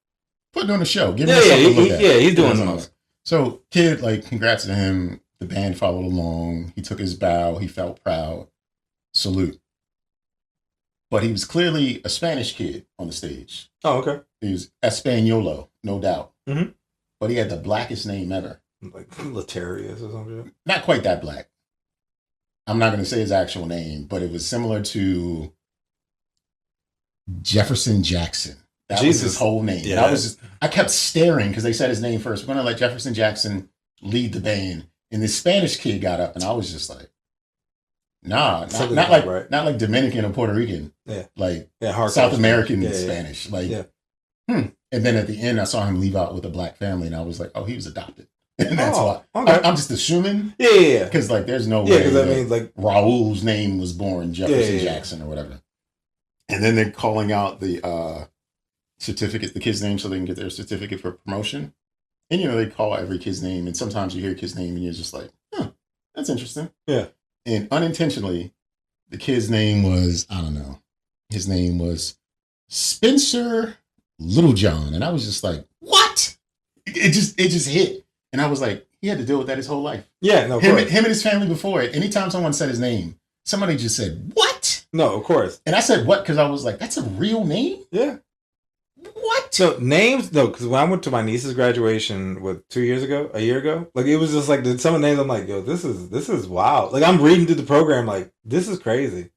Putting on a show. Give him something to look at. Yeah, he's doing the most. So, kid, like, congrats to him. The band followed along. He took his bow. He felt proud. Salute. But he was clearly a Spanish kid on the stage. Oh, okay. He was Españolo, no doubt. Mm-hmm. But he had the blackest name ever. Like Letarius or something. Not quite that black. I'm not going to say his actual name, but it was similar to Jefferson Jackson. That was his whole name. Yeah. I kept staring because they said his name first. We're going to let Jefferson Jackson lead the band. And this Spanish kid got up and I was just like, nah, not like Dominican or Puerto Rican. Yeah. Like South South American yeah, Spanish. Yeah. Like, yeah. And then at the end, I saw him leave out with a black family and I was like, oh, he was adopted. And that's why. Okay. I'm just assuming. Yeah. Because like, there's no way because I mean, like Raul's name was born Jefferson Jackson or whatever. And then they're calling out the certificate, the kid's name, so they can get their certificate for promotion. And they call every kid's name, and sometimes you hear a kid's name and you're just like, huh, that's interesting. Yeah. And unintentionally, the kid's name was, I don't know, his name was Spencer Littlejohn. And I was just like, what? It just hit. And I was like, he had to deal with that his whole life. Yeah, no, him and his family before it. Anytime someone said his name, somebody just said, what? No, of course. And I said, what? Because I was like, that's a real name? Yeah. What? So names, no, because when I went to my niece's graduation, a year ago, like it was just like some of the names. I'm like, yo, this is wild. Like I'm reading through the program, like this is crazy.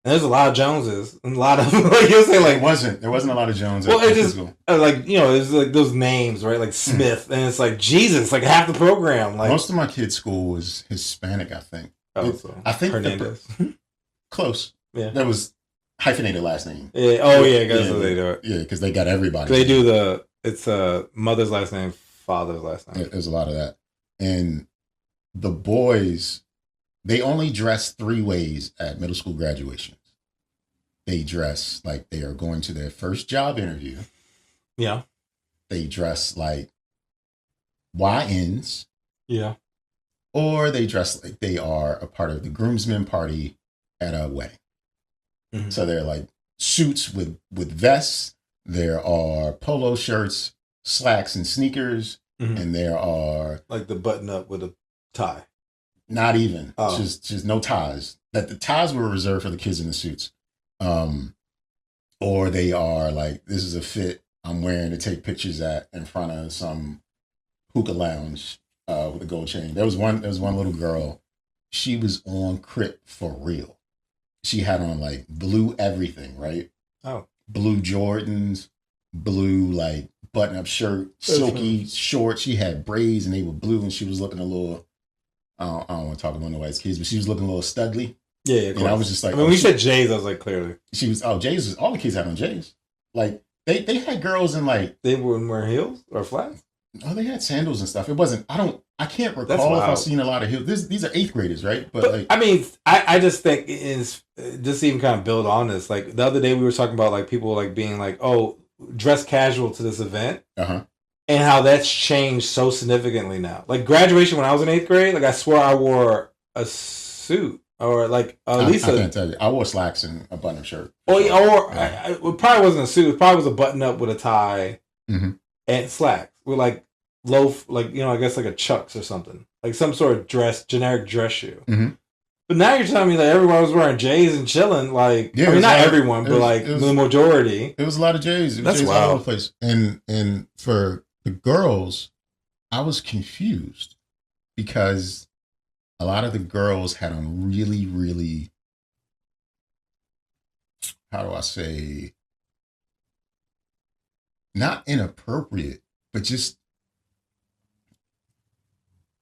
And there's a lot of Joneses and a lot of like you say, like there wasn't a lot of Jones. Well, it just like it's like those names, right? Like Smith, and it's like Jesus, like half the program. Like most of my kids' school was Hispanic, I think. I think Hernandez. Close. Yeah, that was hyphenated last name. Yeah. Oh yeah, that's what they do it. Yeah, because they got everybody. They do it's mother's last name, father's last name. There's a lot of that. And the boys, they only dress 3 ways at middle school graduations. They dress like they are going to their first job interview. Yeah. They dress like YNs. Yeah. Or they dress like they are a part of the groomsmen party at a wedding. Mm-hmm. So they're like suits with vests. There are polo shirts, slacks, and sneakers. Mm-hmm. And there are like the button up with a tie. Not even. Oh. Just no ties. That the ties were reserved for the kids in the suits. Or they are like, this is a fit I'm wearing to take pictures at in front of some hookah lounge with a gold chain. There was one little girl. She was on Crip for real. She had on like blue everything, right? Oh. Blue Jordans, blue like button-up shirt, silky shorts. She had braids and they were blue and she was looking a little, I don't want to talk about nobody's kids, but she was looking a little studly. Yeah, and I was just like, when you said J's, I was like, clearly. She was, J's, all the kids had on J's. Like, they had girls in like. They wouldn't wear heels or flats? Oh, they had sandals and stuff. It wasn't, I can't recall if I've seen a lot of heels. These are 8th graders, right? But like. I mean, I just think is just to even kind of build on this. Like, the other day we were talking about like people like being like, oh, dress casual to this event. Uh-huh. And how that's changed so significantly now. Like, graduation when I was in 8th grade, like, I swear I wore a suit. Or like at least I can't tell you. I wore slacks and a button-up shirt. It probably wasn't a suit. It probably was a button-up with a tie and slacks with like low, like I guess like a Chucks or something, like some sort of generic dress shoe. Mm-hmm. But now you're telling me that everyone was wearing J's and chilling. Like I mean, not everyone, but like the majority. It was a lot of J's. That's J's all over the place. And for the girls, I was confused because. A lot of the girls had on really, really, how do I say, not inappropriate, but just.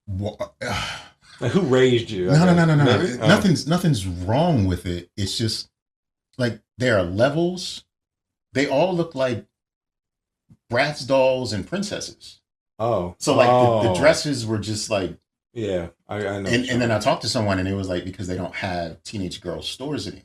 Like who raised you? No. Nothing's wrong with it. It's just like there are levels. They all look like Bratz dolls and princesses. Oh. So like the dresses were just like. Yeah, I know. And then I talked to someone and it was like because they don't have teenage girl stores anymore.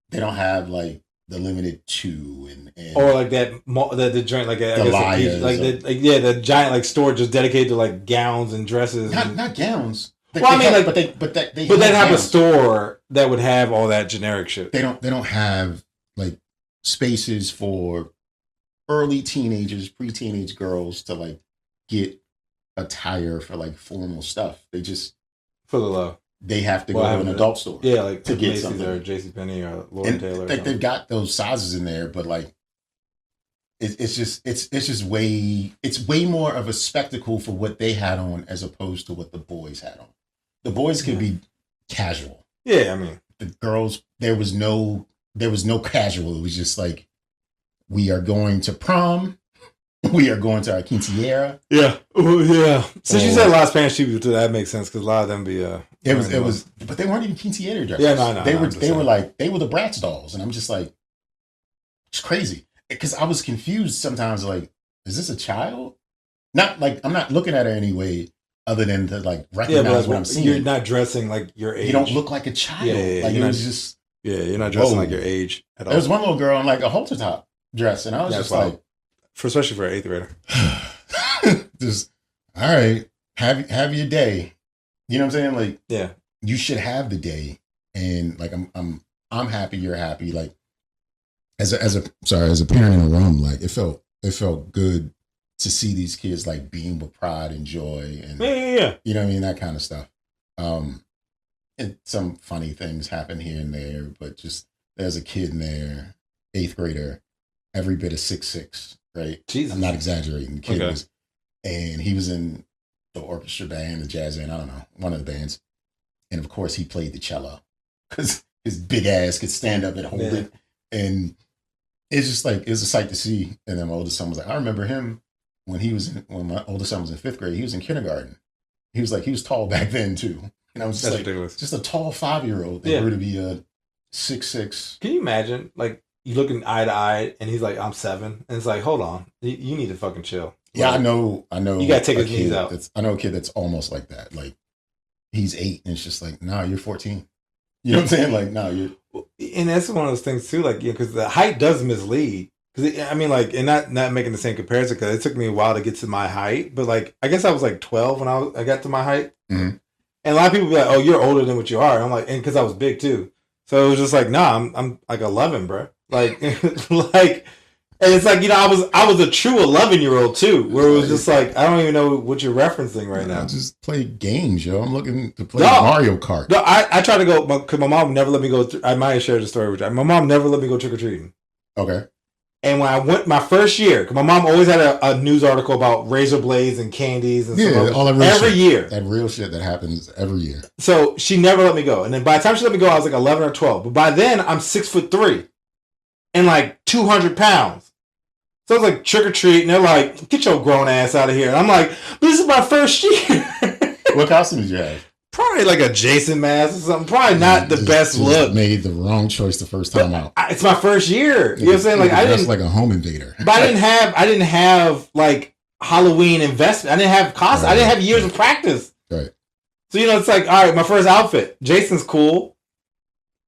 They don't have like the Limited 2 and or like that the joint like I guess the giant like store just dedicated to like gowns and dresses. Not gowns. Well, I mean, like, but they have a store that would have all that generic shit. They don't have like spaces for early teenagers, pre-teenage girls to like get attire for like formal stuff. They just for the low. They have to go to an adult store. Yeah, like to get Macy's something. or JCPenney or Lord Taylor. Like they've got those sizes in there, but like it's just way more of a spectacle for what they had on as opposed to what the boys had on. The boys could be casual. Yeah, I mean the girls. There was no casual. It was just like we are going to prom. We are going to our quinceañera. Yeah. Yeah. Since you said Las Spanish people too, that makes sense because a lot of them be it was but they weren't even quinceañera dresses. Yeah, no. They were the Bratz dolls, and I'm just like, it's crazy. Because I was confused sometimes, like, is this a child? Not like I'm not looking at her anyway, other than to like recognize what I'm seeing. You're not dressing like your age. You don't look like a child. Yeah, like it was just you're not dressing like your age at all. There was one little girl in like a halter top dress, and I was just like, especially for an 8th grader. Just all right, have your day. You know what I'm saying? Like, yeah, you should have the day, and like I'm happy. You're happy. Like as a parent in a room, like it felt good to see these kids like being with pride and joy, and yeah. You know what I mean, that kind of stuff. And some funny things happen here and there, but just there's a kid in there, 8th grader, every bit of 6'6", right? Jesus. I'm not exaggerating. The kid was, and he was in the orchestra band, the jazz band, I don't know, one of the bands. And of course he played the cello because his big ass could stand up and hold it. And it's just like, it was a sight to see. And then my oldest son was like, I remember him when my oldest son was in 5th grade, he was in kindergarten. He was tall back then too. And I was just ridiculous. Just a tall 5-year-old that grew to be a 6'6". Can you imagine, like, you looking eye to eye, and he's like, "I'm 7," and it's like, "Hold on, you need to fucking chill." Yeah, like, I know. You gotta take his knees out. I know a kid that's almost like that. Like, he's 8, and it's just like, nah, you're 14. You know what I'm saying? Like, no, you're. And that's one of those things too. Like, because the height does mislead. Because I mean, like, and not making the same comparison. Because it took me a while to get to my height, but like, I guess I was like 12 when I got to my height. Mm-hmm. And a lot of people be like, "Oh, you're older than what you are." And I'm like, and because I was big too, so it was just like, "Nah, I'm like 11, bro." Like, like, and it's like, you know, I was a true 11-year-old too, where it was just like, I don't even know what you're referencing right now. Just play games, yo. I'm looking to play Mario Kart. No, I try to go because my mom never let me go. I might have shared the story with you. My mom never let me go trick or treating. Okay. And when I went my first year, because my mom always had a news article about razor blades and candies and stuff. All that real every shit. Year. That real shit that happens every year. So she never let me go. And then by the time she let me go, I was like 11 or 12. But by then, I'm 6'3" and like 200 pounds. So I was like, trick or treat. And they're like, get your grown ass out of here. And I'm like, this is my first year. What costume did you have? Probably like a Jason mask or something. Probably not the best look. Made the wrong choice the first time out. It's my first year. You know what I'm saying? Like I didn't like a home invader. But I didn't have like Halloween investment. I didn't have costume. I didn't have years of practice. Right. So you know, it's like, all right, my first outfit. Jason's cool.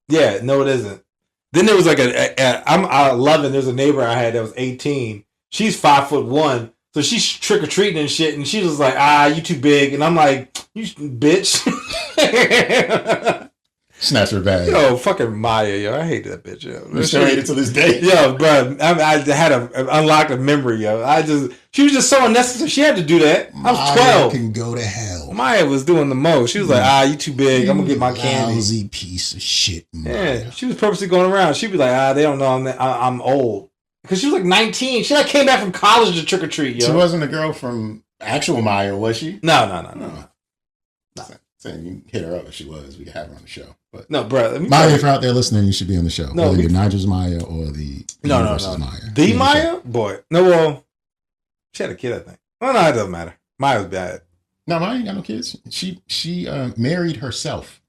Yeah, no, it isn't. Then there was like I'm 11. There's a neighbor I had that was 18. She's 5'1". So she's trick or treating and shit, and she was like, you too big. And I'm like, you bitch. Snatch her bag. Yo, fucking Maya, yo. I hate that bitch, yo. You still hate it to this day. Yo, bro. I had unlocked a memory, yo. She was just so unnecessary. She had to do that. I was 12. Maya can go to hell. Maya was doing the most. She was like, you too big. I'm gonna get my candy. Lousy piece of shit, Maya. Yeah, she was purposely going around. She'd be like, they don't know I'm old. Because she was like 19. She like came back from college to trick or treat, yo. She wasn't a girl from actual Maya, was she? No. Saying you hit her up if she was. We could have her on the show. But no, bro. Maya, if you're out there listening, you should be on the show. No, whether you're Nigel's Maya or the universe's Maya. The Maya? Boy. No, well, she had a kid, I think. Well, no, it doesn't matter. Maya was bad. No, Maya ain't got no kids. She married herself.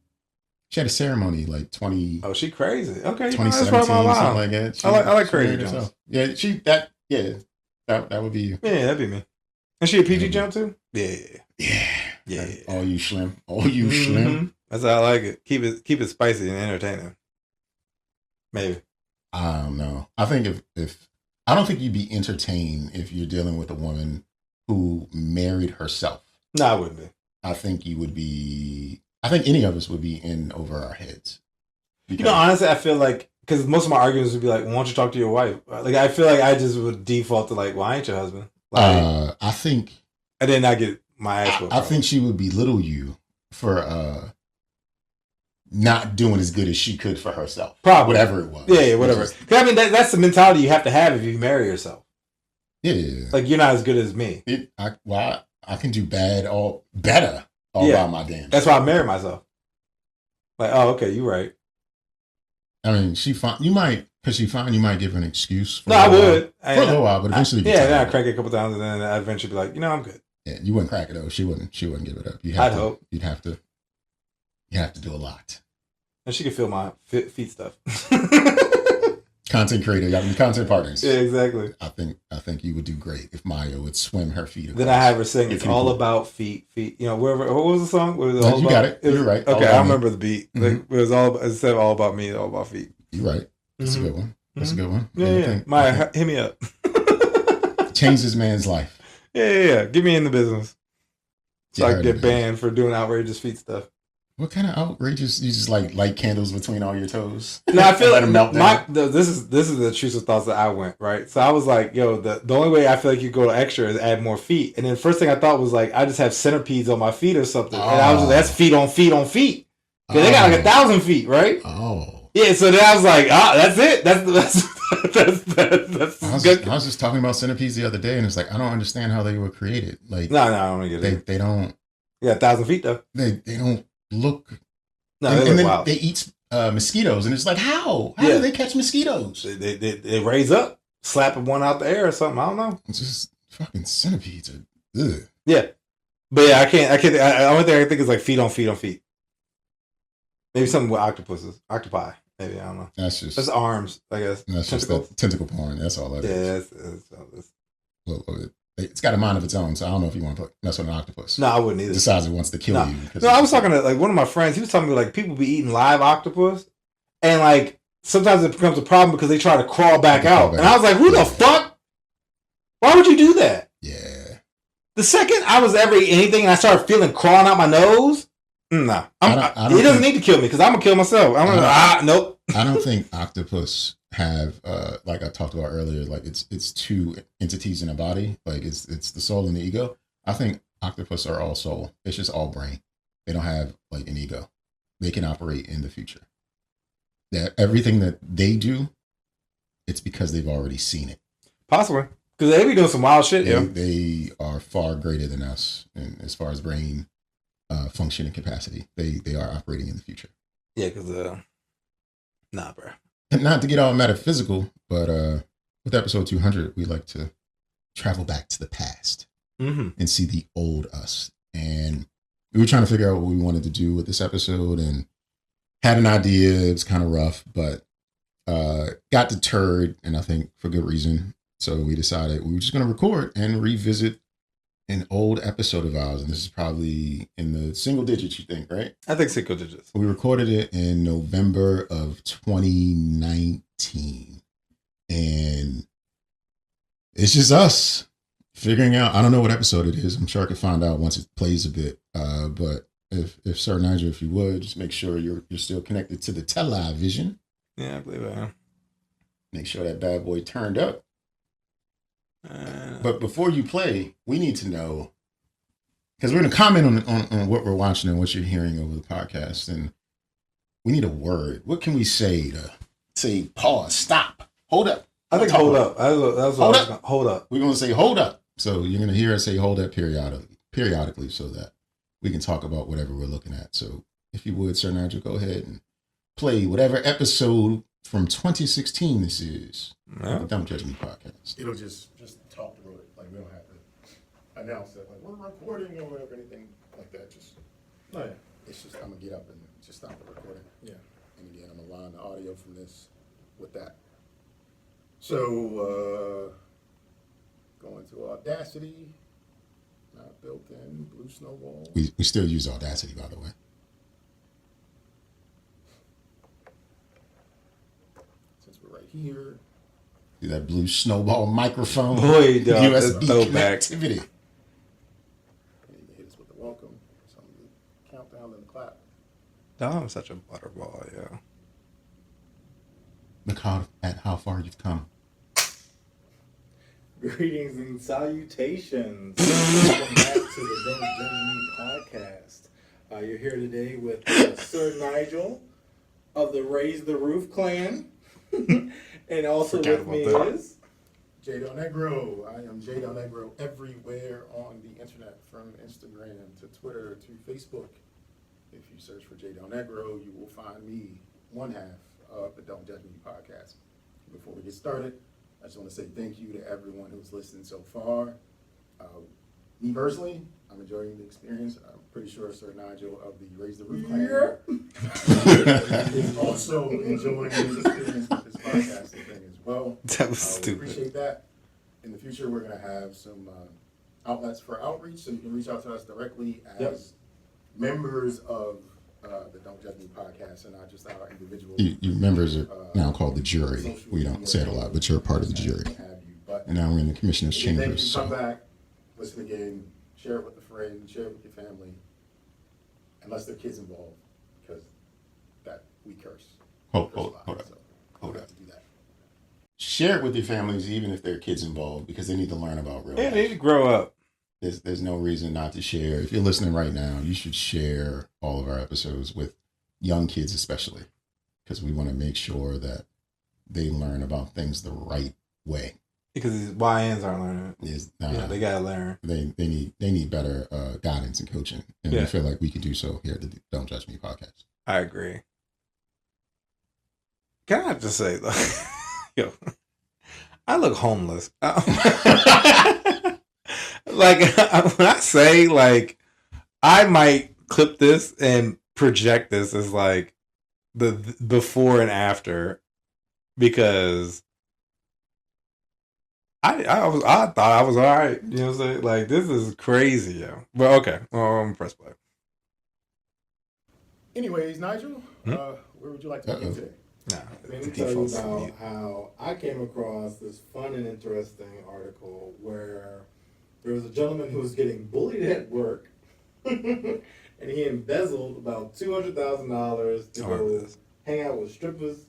She had a ceremony like 20. Oh, she crazy. Okay, 2017, something like that. I like crazy jumps. Yeah, that would be you. Yeah, that'd be me. And she a PG jump too? Yeah. All you slim. Slim. That's how I like it. Keep it spicy and entertaining. Maybe. I don't know. I think if I don't think you'd be entertained if you're dealing with a woman who married herself. No, I wouldn't be. I think you would be. I think any of us would be in over our heads. Because, honestly, I feel like because most of my arguments would be like, "Why don't you talk to your wife?" Like, I feel like I just would default to like, "Why ain't your husband?" Like, I think. And then I get my ass whooped. I think she would belittle you for not doing as good as she could for herself. Probably. Whatever it was. Yeah, whatever. I mean, that's the mentality you have to have if you marry yourself. Yeah. Like, you're not as good as me. I can do better all by my damn. That's why I married myself. Like, oh, okay, you're right. I mean, you might give her an excuse. No, I would. For a little while, but eventually. Then I'd crack it a couple times, and then I'd eventually be like, I'm good. Yeah, you wouldn't crack it though. She wouldn't give it up. I'd hope. You'd have to do a lot. And she could feel my feet stuff. Content creator, y'all be content partners. Yeah, exactly. I think you would do great if Maya would swim her feet across. Then I have her sing, "It's all about feet." Wherever. What was the song? Got it. You're right. Okay, I remember the beat. Mm-hmm. Like, it was instead of all about me, all about feet. You're right. That's a good one. That's a good one. Yeah. Maya, hit me up. Change this man's life. Yeah. Get me in the business. So I can get banned business for doing outrageous feet stuff. What kind of outrageous? You just like light candles between all your toes? No, I feel let them melt down. This is the intrusive thoughts that I went, right. So I was like, yo, the only way I feel like you go extra is add more feet. And then the first thing I thought was like, I just have centipedes on my feet or something. And I was like, that's feet on feet on feet. Because they got like 1,000 feet, right? Oh. Yeah, so then I was like, that's it. That's I was just talking about centipedes the other day, and it's like, I don't understand how they were created. Like, no, I don't get it. They don't. Yeah, 1,000 feet though. They don't look. No, and they look then wild. They eat mosquitoes, and it's like, how do they catch mosquitoes? They raise up, slap one out the air or something. I don't know. It's just fucking centipedes. Ugh. Yeah, but yeah, I can't. The only thing I can think is like feet on feet on feet. Maybe something with octopi. Maybe, I don't know. That's arms, I guess. That's tentacle. Just tentacle porn. That's all that is. Yeah, it's got a mind of its own, so I don't know if you want to mess with an octopus. No, I wouldn't either. Decides it wants to kill you. No, I was talking to like one of my friends. He was telling me like people be eating live octopus, and like sometimes it becomes a problem because they try to crawl back out. And I was like, who the fuck? Why would you do that? Yeah. The second I was ever eating anything and I started feeling crawling out my nose, nah. It doesn't need to kill me because I'm gonna kill myself. Nope. I don't think octopus have like I talked about earlier, like it's two entities in a body. Like it's the soul and the ego. I think octopus are all soul. It's just all brain. They don't have like an ego. They can operate in the future. That everything that they do, it's because they've already seen it. Possibly. Because they be doing some wild shit, They are far greater than us in, as far as brain function and capacity. They are operating in the future. Yeah, because nah, bro. Not to get all metaphysical, but with episode 200, we like to travel back to the past and see the old us. And we were trying to figure out what we wanted to do with this episode and had an idea. It was kind of rough, but got deterred, and I think for good reason. So we decided we were just going to record and revisit an old episode of ours. And this is probably in the single digits, you think, right? I think single digits. We recorded it in November of 2019. And it's just us figuring out, I don't know what episode it is. I'm sure I could find out once it plays a bit. But if Sir Nygel, if you would, just make sure you're still connected to the television. Yeah, I believe I am. Make sure that bad boy turned up. But before you play, we need to know, because we're going to comment on what we're watching and what you're hearing over the podcast, and we need a word. What can we say to say pause, stop, hold up? I think hold up. Hold up. We're going to say hold up. So you're going to hear us say hold up periodically so that we can talk about whatever we're looking at. So if you would, Sir Nygel, go ahead and play whatever episode from 2016 this is. Yeah. The Don't Judge Me podcast. It'll just talk through it. Like we don't have to announce it. Like we're recording or whatever, anything like that. It's just I'm gonna get up and just stop the recording. Yeah. And again, I'm gonna line the audio from this with that. So going to Audacity, not built in, Blue Snowball. We still use Audacity, by the way. here. See that blue snowball microphone? Boy, dog, USB throwback. connectivity. And hit us with the welcome. Some countdown and the clap. Dog, I'm such a butterball, yo. Look at how far you've come. Greetings and salutations. Welcome back to the Don't Judge Me podcast. You're here today with Sir Nygel of the Raise the Roof clan. And also with me is Delnegro. I am Delnegro everywhere on the internet, from Instagram to Twitter to Facebook. If you search for Delnegro, you will find me, one half of the Don't Judge Me podcast. Before we get started, I just want to say thank you to everyone who's listened so far. Me personally, I'm enjoying the experience. I'm pretty sure Sir Nygel of the Raise the Roof clan is also enjoying the experience with this podcasting thing as well. That was stupid. We appreciate that. In the future, we're going to have some outlets for outreach, so you can reach out to us directly as members of the Don't Judge Me podcast, and not just our individual. You members are now called the jury. We don't say it a lot, but you're a part of the jury. And now we're in the commissioner's chambers. Come back, listen again, share it with a friend, share it with your family, unless there are kids involved, because that we curse. Hold up. Do that. Share it with your families, even if there are kids involved, because they need to learn about real life. They need to grow up. There's no reason not to share. If you're listening right now, you should share all of our episodes with young kids especially, because we want to make sure that they learn about things the right way. Because these YNs aren't learning it. Yeah, they gotta learn. They need better guidance and coaching, and we feel like we can do so here at the Don't Judge Me podcast. I agree. Can I just say, yo, I look homeless. Like, when I say, like, I might clip this and project this as, like, the before and after, because I thought I was all right. You know what I'm saying? Like, this is crazy, yo. But, okay. Well, I'm going to press play. Anyways, Nygel, where would you like to begin today? Let me tell you about how I came across this fun and interesting article where there was a gentleman who was getting bullied at work, and he embezzled about $200,000 to go hang out with strippers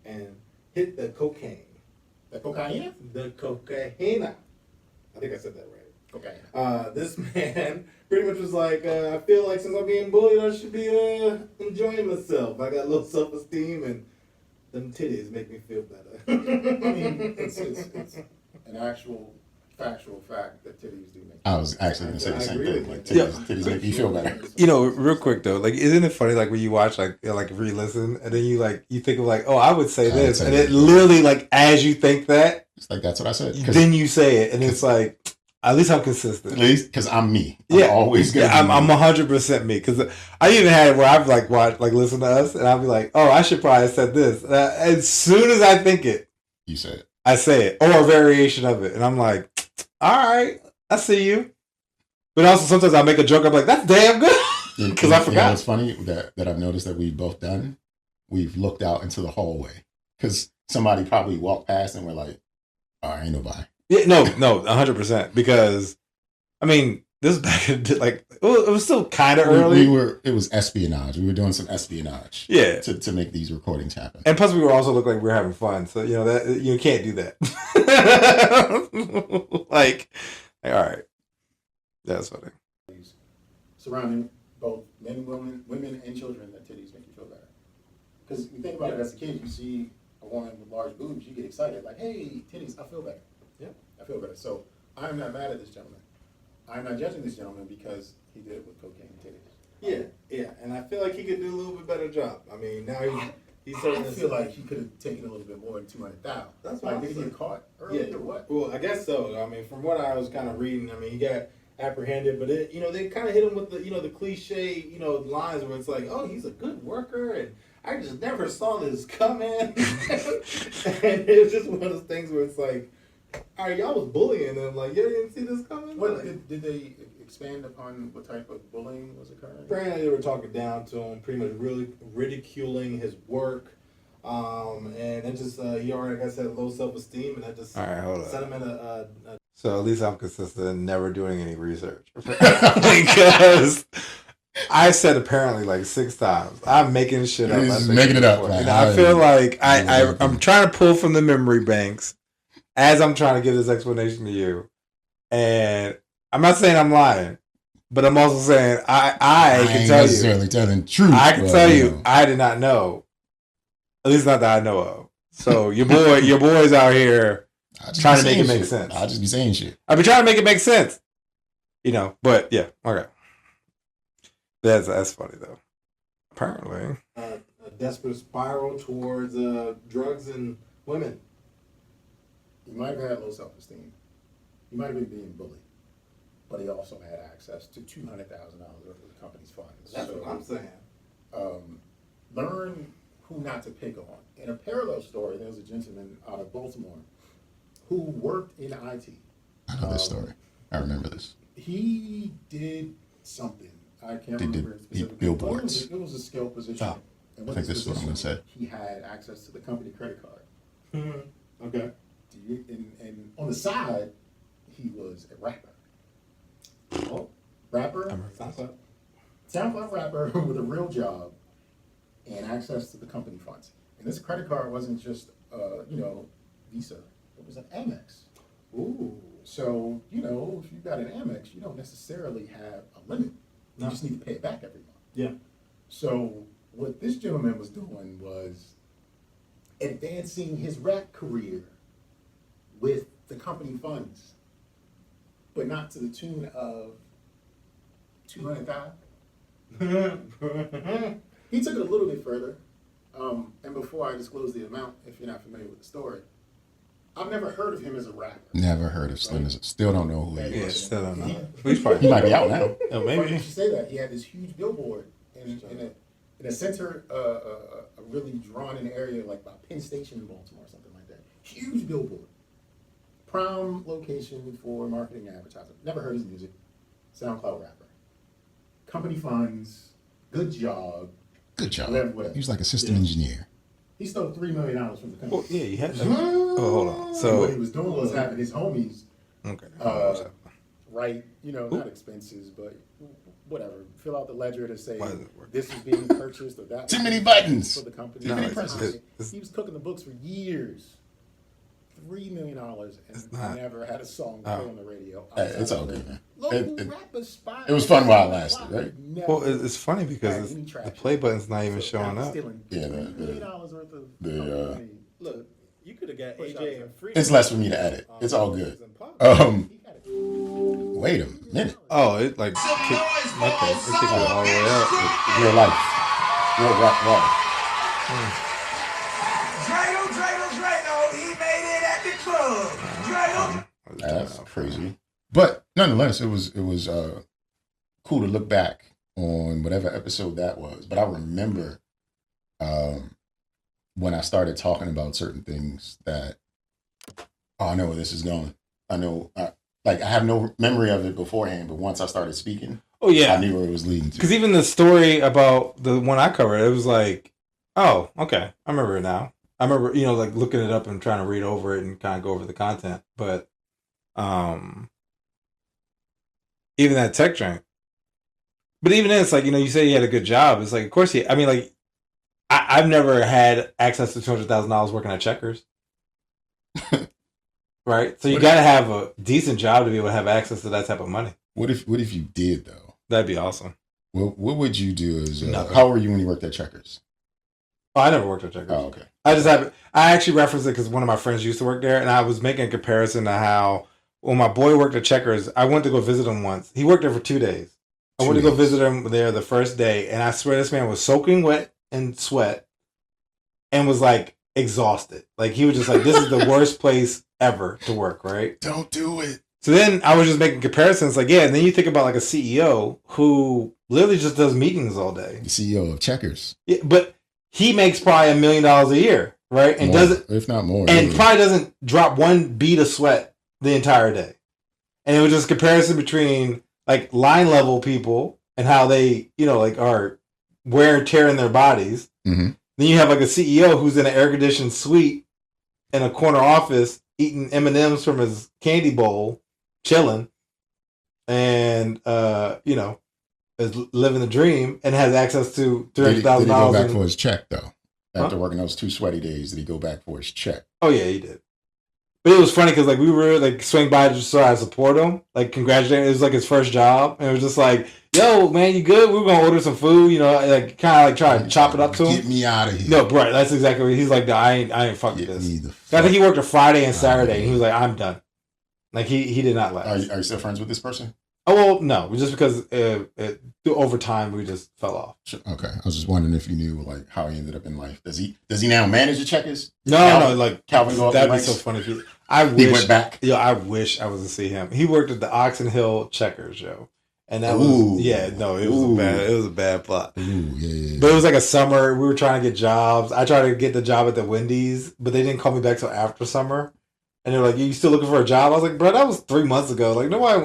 and hit the cocaine. The cocaine? The cocaine. I think I said that right. Okay. This man pretty much was like, I feel like since I'm being bullied, I should be enjoying myself. I got low self-esteem, and them titties make me feel better. I mean, it's an actual factual fact that titties do make. I was actually going to say the same thing. Like, titties make you feel better. You know, real quick though, like, isn't it funny, like, when you watch, like re-listen, and then you think of, like, oh, I would say this, and it literally, like, as you think that, it's like, that's what I said. Then you say it, and it's like, at least I'm consistent. At least, because I'm me. I'm always gonna be I'm 100% me. Because I even had it where I've, like, watched, like, listen to us, and I'll be like, oh, I should probably have said this. As soon as I think it, you say it. I say it, or a variation of it, and I'm like, all right, I see you. But also sometimes I make a joke. I'm like, that's damn good, because I forgot. You know, it's funny that I've noticed that we've both done. We've looked out into the hallway because somebody probably walked past and we're like, "Oh, ain't nobody." Yeah, no, 100%. Because I mean, this is back in, like, it was still kind of early. It was espionage. We were doing some espionage. Yeah, to make these recordings happen. And plus, we were also looking like we were having fun. So you know that you can't do that. like, all right, that's funny. Surrounding both men and women and children, that titties make you feel better. Because you think about it as a kid, you see a woman with large boobs, you get excited, like, hey, titties, I feel better. Yeah, I feel better. So I'm not mad at this gentleman. I'm not judging this gentleman because he did it with cocaine and titties. Yeah, and I feel like he could do a little bit better job. I mean, now he's starting I feel like he could have taken a little bit more than 200,000. That's why. Did he get caught early or what? Well, I guess so. I mean, from what I was kind of reading, I mean, he got apprehended, but they kind of hit him with the cliche lines where it's like, oh, he's a good worker, and I just never saw this coming. And it was just one of those things where it's like, all right, y'all was bullying him, like, you didn't see this coming? What, did they expand upon what type of bullying was occurring? Apparently they were talking down to him, pretty much really ridiculing his work. And it just he already, like I said, low self-esteem, and I just All right, hold on. sent him in a So at least I'm consistent in never doing any research. Because I said apparently like 6 times. I'm making shit up. He's making it up. And I feel like I'm trying to pull from the memory banks as I'm trying to give this explanation to you. And I'm not saying I'm lying, but I'm also saying I can tell necessarily telling the truth. I can tell you I did not know. At least not that I know of. So your boy's out here trying to make it make sense. I'll just be saying shit. I've been trying to make it make sense. But yeah, okay. That's funny though. Apparently. a desperate spiral towards drugs and women. He might have had low self-esteem. He might have been being bullied. But he also had access to $200,000 worth of the company's funds. That's what I'm saying. Learn who not to pick on. In a parallel story, there was a gentleman out of Baltimore who worked in IT. I know this story. I remember this. He did something. I can't remember specifically. Billboards. It was a skilled position. Oh, and I think this is what I'm going to say. He had access to the company credit card. Okay. And on the side, he was a rapper. Oh, rapper. SoundCloud rapper with a real job and access to the company funds. And this credit card wasn't just, Visa. It was an Amex. Ooh. So, if you got an Amex, you don't necessarily have a limit. You just need to pay it back every month. Yeah. So what this gentleman was doing was advancing his rap career with the company funds, but not to the tune of $200,000. He took it a little bit further. And before I disclose the amount, if you're not familiar with the story, I've never heard of him as a rapper. Never heard of Slim. Right? Still don't know who he is. Yeah, still don't know. He might be out now. Oh, maybe. You should say that. He had this huge billboard in a center, a really drawn-in area like by Penn Station in Baltimore or something like that. Huge billboard. Prime location for marketing and advertising. Never heard his music. SoundCloud rapper. Company funds. Good job. Whatever. He was like a system engineer. He stole $3 million from the company. Well, yeah, you had. Hold on. So what he was doing was having his homies, write, not expenses, but whatever, fill out the ledger to say this is being purchased or that. Too many buttons for the company. He was cooking the books for years. $3 million and never had a song play on the radio. It's all good, man. It was fun while it lasted, right? Well, it's funny because the play button's not even showing up. Yeah, $3 million worth of look, you could have got AJ and Free. It's less for me to edit. It's all good. Wait a minute. Oh, it like kicked it all the way up. Real life. Real rock. That's crazy. But nonetheless, it was cool to look back on whatever episode that was. But I remember when I started talking about certain things that, I know where this is going. I know, I have no memory of it beforehand, but once I started speaking, I knew where it was leading to. Because even the story about the one I covered, it was like, oh, okay, I remember it now. I remember, looking it up and trying to read over it and kind of go over the content. But even that tech joint. But even then, it's like, you say he had a good job. It's like, of course I've never had access to $200,000 working at Checkers. Right? So you got to have a decent job to be able to have access to that type of money. What if you did, though? That'd be awesome. What would you do as, how were you when you worked at Checkers? Oh, I never worked at Checkers. Oh, okay. I actually referenced it because one of my friends used to work there, and I was making a comparison to how when my boy worked at Checkers, I went to go visit him once. He worked there for 2 days. I went to go visit him there the first day, and I swear this man was soaking wet in sweat and was like exhausted. Like he was just like, this is the worst place ever to work, right? Don't do it. So then I was just making comparisons, like, yeah, and then you think about like a CEO who literally just does meetings all day. The CEO of Checkers. Yeah, but he makes probably $1 million a year, right? And doesn't, if not more, and probably doesn't drop one bead of sweat the entire day. And it was just a comparison between like line level people and how they, are wear and tear in their bodies, Then you have like a CEO who's in an air conditioned suite in a corner office eating M&Ms from his candy bowl, chilling, and is living the dream and has access to $300,000. Did he go back for his check though? After working those 2 sweaty days, did he go back for his check? Oh yeah, he did. But it was funny because like we were like swing by just so I support him, like congratulate him. It was like his first job, and it was just like, "Yo, man, you good? We were gonna order some food, like kind of like try to chop it up to him. Get me out of here." No, bro, that's exactly what he's like. No, I ain't fucking this. I think he worked a Friday and Saturday, and he was like, "I'm done." Like he did not last. Are you still friends with this person? Oh well, no, just because over time we just fell off. Okay, I was just wondering if you knew like how he ended up in life. Does he now manage the checkers? No, like Calvin go up. That'd be so funny. If he went back. Yo, I wish I was to see him. He worked at the Oxon Hill Checkers, yo, and that it was a bad plot. Ooh, yeah. But it was like a summer. We were trying to get jobs. I tried to get the job at the Wendy's, but they didn't call me back till after summer. And they're like, "You still looking for a job?" I was like, "Bro, that was 3 months ago. Like, nobody,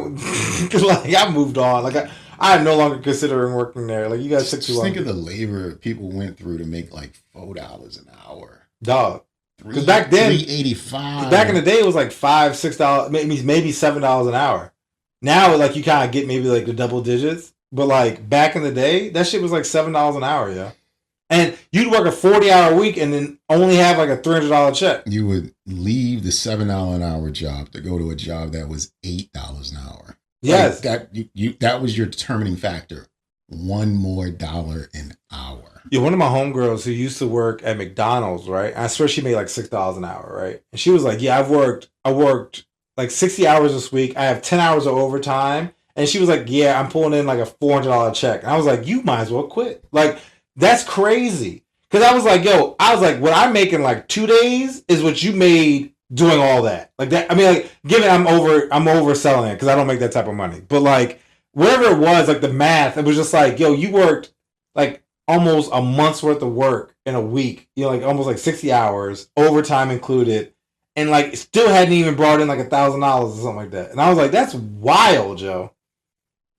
like, I moved on. Like, I am no longer considering working there. Like, you guys took too long." Think of the labor people went through to make like $4 an hour, dog. Because back then, $3.85. Back in the day, it was like $5, $6, maybe $7 an hour. Now, like, you kind of get maybe like the double digits, but like back in the day, that shit was like $7 an hour, yeah. And you'd work a 40-hour week and then only have like a $300 check. You would leave the $7 an hour job to go to a job that was $8 an hour. Yes, like that was your determining factor. $1 more an hour. Yeah, one of my homegirls who used to work at McDonald's, right? I swear she made like $6 an hour, right? And she was like, "Yeah, I worked like 60 hours this week. I have 10 hours of overtime." And she was like, "Yeah, I'm pulling in like a $400 check." And I was like, "You might as well quit." Like, that's crazy. Because I was like, what I'm making like 2 days is what you made doing all that. Like that. I mean, like, given I'm overselling it because I don't make that type of money. But like, whatever it was, like the math, it was just like, yo, you worked like almost a month's worth of work in a week. Like almost like 60 hours, overtime included. And like still hadn't even brought in like $1,000 or something like that. And I was like, that's wild, Joe.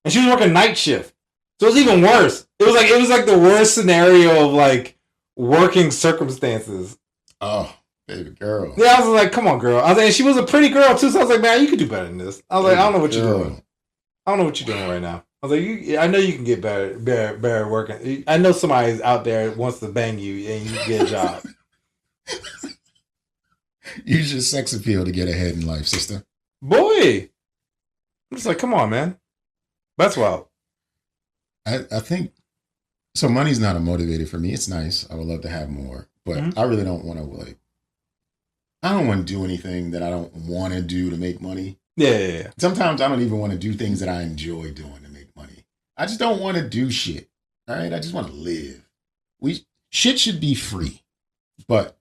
And she was working night shift. So it was even worse. It was like the worst scenario of like working circumstances. Oh, baby girl. Yeah, I was like, come on, girl. I was like, and she was a pretty girl too. So I was like, man, you could do better than this. I was like, I don't know what you're doing. I don't know what you're doing right now. I was like, I know you can get better working. I know somebody's out there wants to bang you and you get a job. Use your sex appeal to get ahead in life, sister. Boy. I'm just like, come on, man. That's wild. I think so. Money's not a motivator for me. It's nice. I would love to have more, but I really don't want to I don't want to do anything that I don't want to do to make money. Yeah. Sometimes I don't even want to do things that I enjoy doing to make money. I just don't want to do shit. All right. I just want to live. Shit should be free, but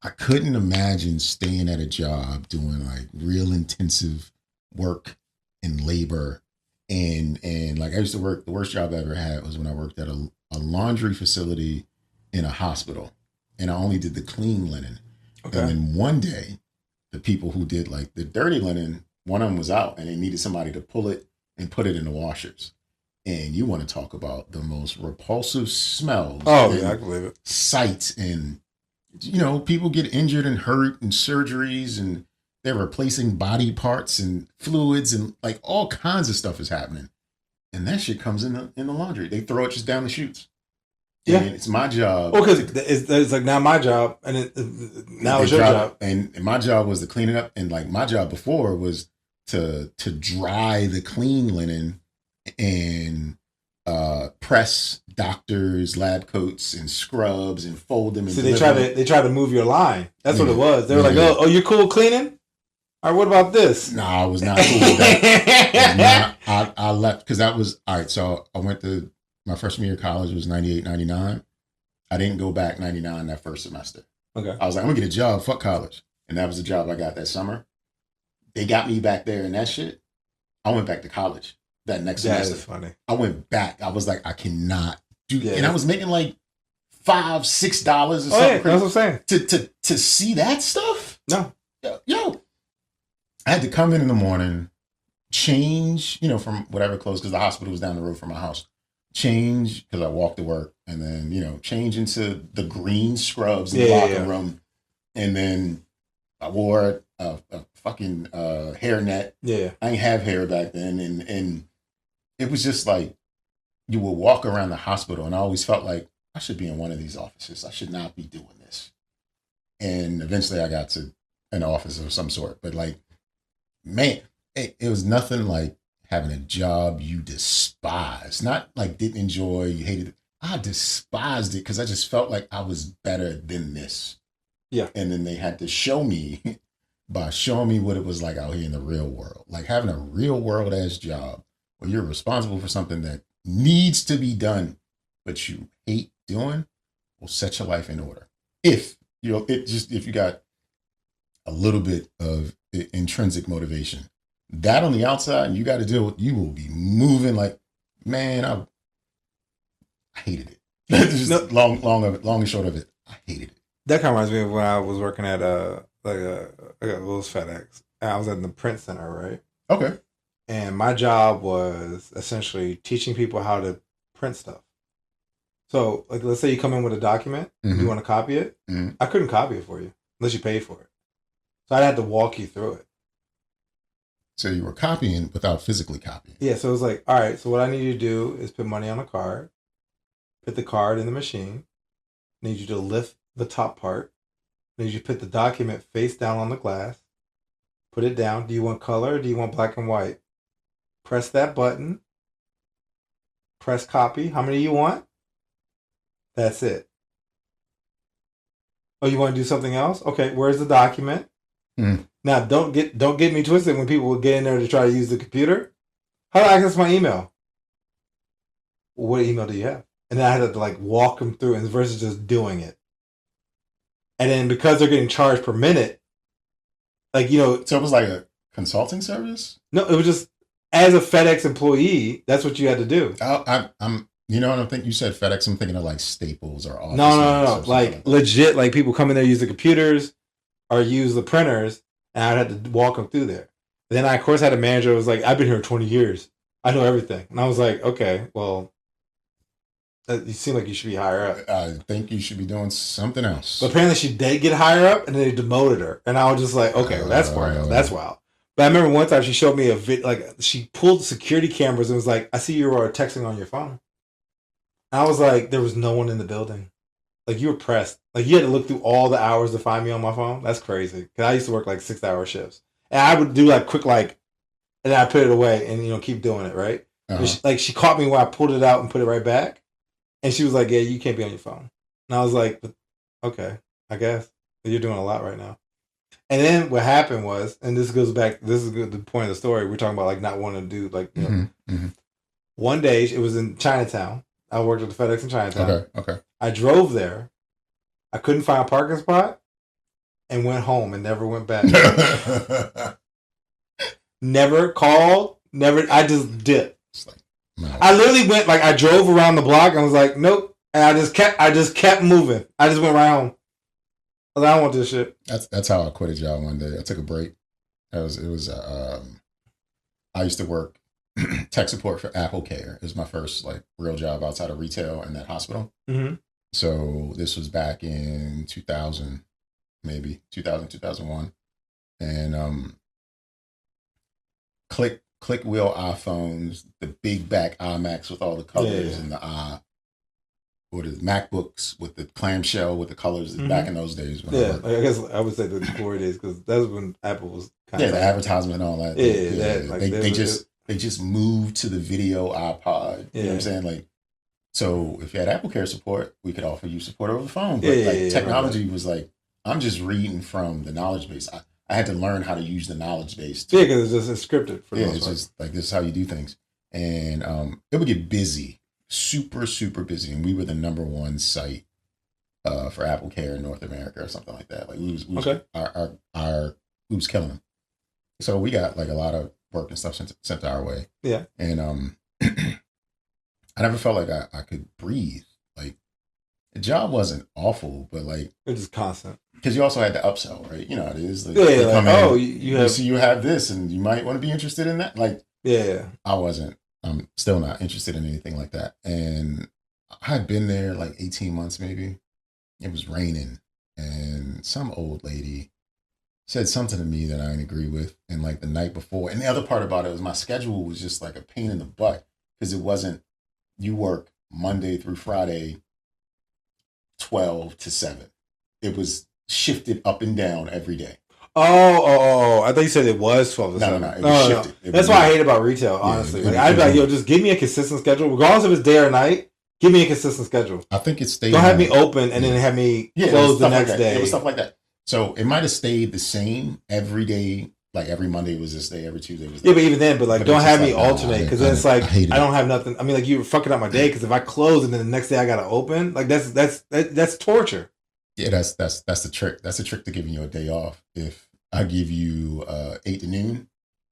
I couldn't imagine staying at a job doing like real intensive work and labor. And like I used to work, the worst job I ever had was when I worked at a laundry facility in a hospital, and I only did the clean linen. Okay. And then one day, the people who did like the dirty linen, one of them was out and they needed somebody to pull it and put it in the washers. And you want to talk about the most repulsive smells. Oh yeah, I believe it. Sights, and people get injured and hurt and surgeries, and they're replacing body parts and fluids and like all kinds of stuff is happening. And that shit comes in the laundry. They throw it just down the chutes. Yeah. And it's my job. Well, because it's like now my job and now it's your job. And my job was to clean it up. And like my job before was to dry the clean linen and press doctors' lab coats and scrubs and fold them. And see, they try to move your line. That's what it was. They were like, oh, you're cool cleaning? All right, what about this? No, I was not cool with that. I left because that was, all right, so I went to, my freshman year of college was 98, 99. I didn't go back 99 that first semester. Okay. I was like, I'm going to get a job, fuck college. And that was the job I got that summer. They got me back there and that shit. I went back to college that next semester. That is funny. I went back. I was like, I cannot do that. And I was making like $5, $6 or something. Yeah, that's what I'm saying. To see that stuff? No. Yo. I had to come in the morning, change, from whatever clothes, because the hospital was down the road from my house. change, because I walked to work, and then, change into the green scrubs in the locker room. And then I wore a fucking hairnet. Yeah. I didn't have hair back then. And it was just like, you would walk around the hospital, and I always felt like I should be in one of these offices. I should not be doing this. And eventually I got to an office of some sort. But like, man, it was nothing like having a job you despise. Not like didn't enjoy, you hated it. I despised it because I just felt like I was better than this. Yeah. And then they had to show me by showing me what it was like out here in the real world. Like having a real world ass job where you're responsible for something that needs to be done, but you hate doing, will set your life in order. If you got a little bit of intrinsic motivation. That on the outside, you got to deal with, you will be moving like, man, I hated it. Just long and short of it, I hated it. That kind of reminds me of when I was working at it was FedEx. And I was at the print center, right? Okay. And my job was essentially teaching people how to print stuff. So, like, let's say you come in with a document, you want to copy it. I couldn't copy it for you unless you paid for it. So I had to walk you through it. So you were copying without physically copying. Yeah, so it was like, all right, so what I need you to do is put money on a card, put the card in the machine, I need you to lift the top part, I need you to put the document face down on the glass, put it down. Do you want color or do you want black and white? Press that button, press copy. How many you want? That's it. Oh, you want to do something else? Okay, where's the document? Now, don't get me twisted when people get in there to try to use the computer. How do I access my email? What email do you have? And then I had to like walk them through, and versus just doing it. And then because they're getting charged per minute, like So it was like a consulting service? No, it was just as a FedEx employee, that's what you had to do. I'm I don't think you said FedEx. I'm thinking of like Staples or Office. No. Like legit, like people come in there, use the computers or use the printers, and I'd have to walk them through there. And then I, of course, had a manager who was like, I've been here 20 years. I know everything. And I was like, okay, well, you seem like you should be higher up. I think you should be doing something else. But apparently she did get higher up, and then they demoted her. And I was just like, okay, well, that's wild. That's wild. But I remember one time she showed me a vid, like she pulled security cameras and was like, I see you were texting on your phone. And I was like, there was no one in the building. Like, you were pressed. Like, you had to look through all the hours to find me on my phone. That's crazy. Because I used to work, like, 6-hour shifts. And I would do, like, quick, like, and then I put it away and, keep doing it, right? She caught me when I pulled it out and put it right back. And she was like, yeah, you can't be on your phone. And I was like, okay, I guess. You're doing a lot right now. And then what happened was, and this goes back, this is the point of the story. We're talking about, like, not wanting to do, like, One day, it was in Chinatown. I worked at the FedEx in Chinatown. Okay. I drove there. I couldn't find a parking spot and went home and never went back. Never called. Never. I just dipped. I literally went, like, I drove around the block and was like, nope. And I just kept moving. I just went right home. I was like, I don't want this shit. That's how I quit a job one day. I took a break. I used to work tech support for Apple Care. It was my first like real job outside of retail in that hospital. So this was back in 2000, maybe 2001. And click wheel iPhones, the big back iMacs with all the colors and the MacBooks with the clamshell with the colors back in those days. I guess I would say the glory days because that was when Apple was kind of the advertisement and all that. They just moved to the video iPod. You know what I'm saying? Like, so if you had Apple Care support, we could offer you support over the phone. But technology was like, I'm just reading from the knowledge base. I had to learn how to use the knowledge base. Because it's scripted for the most it's part. just like, this is how you do things. And it would get busy, super, super busy. And we were the number one site for Apple Care in North America or something like that. Like we was killing them. So we got like a lot of work and stuff sent our way. Yeah. And I never felt like I could breathe. Like, the job wasn't awful, but like, it was constant. Because you also had to upsell, right? You know how it is. Like, you see you have this and you might want to be interested in that. Like, I wasn't I'm still not interested in anything like that. And I had been there like 18 months maybe. It was raining, and some old lady said something to me that I didn't agree with. And like the night before, and the other part about it was my schedule was just like a pain in the butt because it wasn't, you work Monday through Friday, 12 to 7. It was shifted up and down every day. Oh! I thought you said it was 12 to 7. No. It was shifted. No. That's what I hate about retail, honestly. Yeah, I'd be like, yo, just give me a consistent schedule, regardless if it's day or night. Give me a consistent schedule. I think it stayed. Don't have me open and then have me close the next day. It was stuff like that. So it might have stayed the same every day. Like every Monday was this day, every Tuesday was that. Yeah, but even then, but don't have me alternate because then it's like I don't have nothing. I mean, like you're fucking up my day because if I close and then the next day I gotta open, like that's torture. Yeah, that's the trick. That's the trick to giving you a day off. If I give you 8 to noon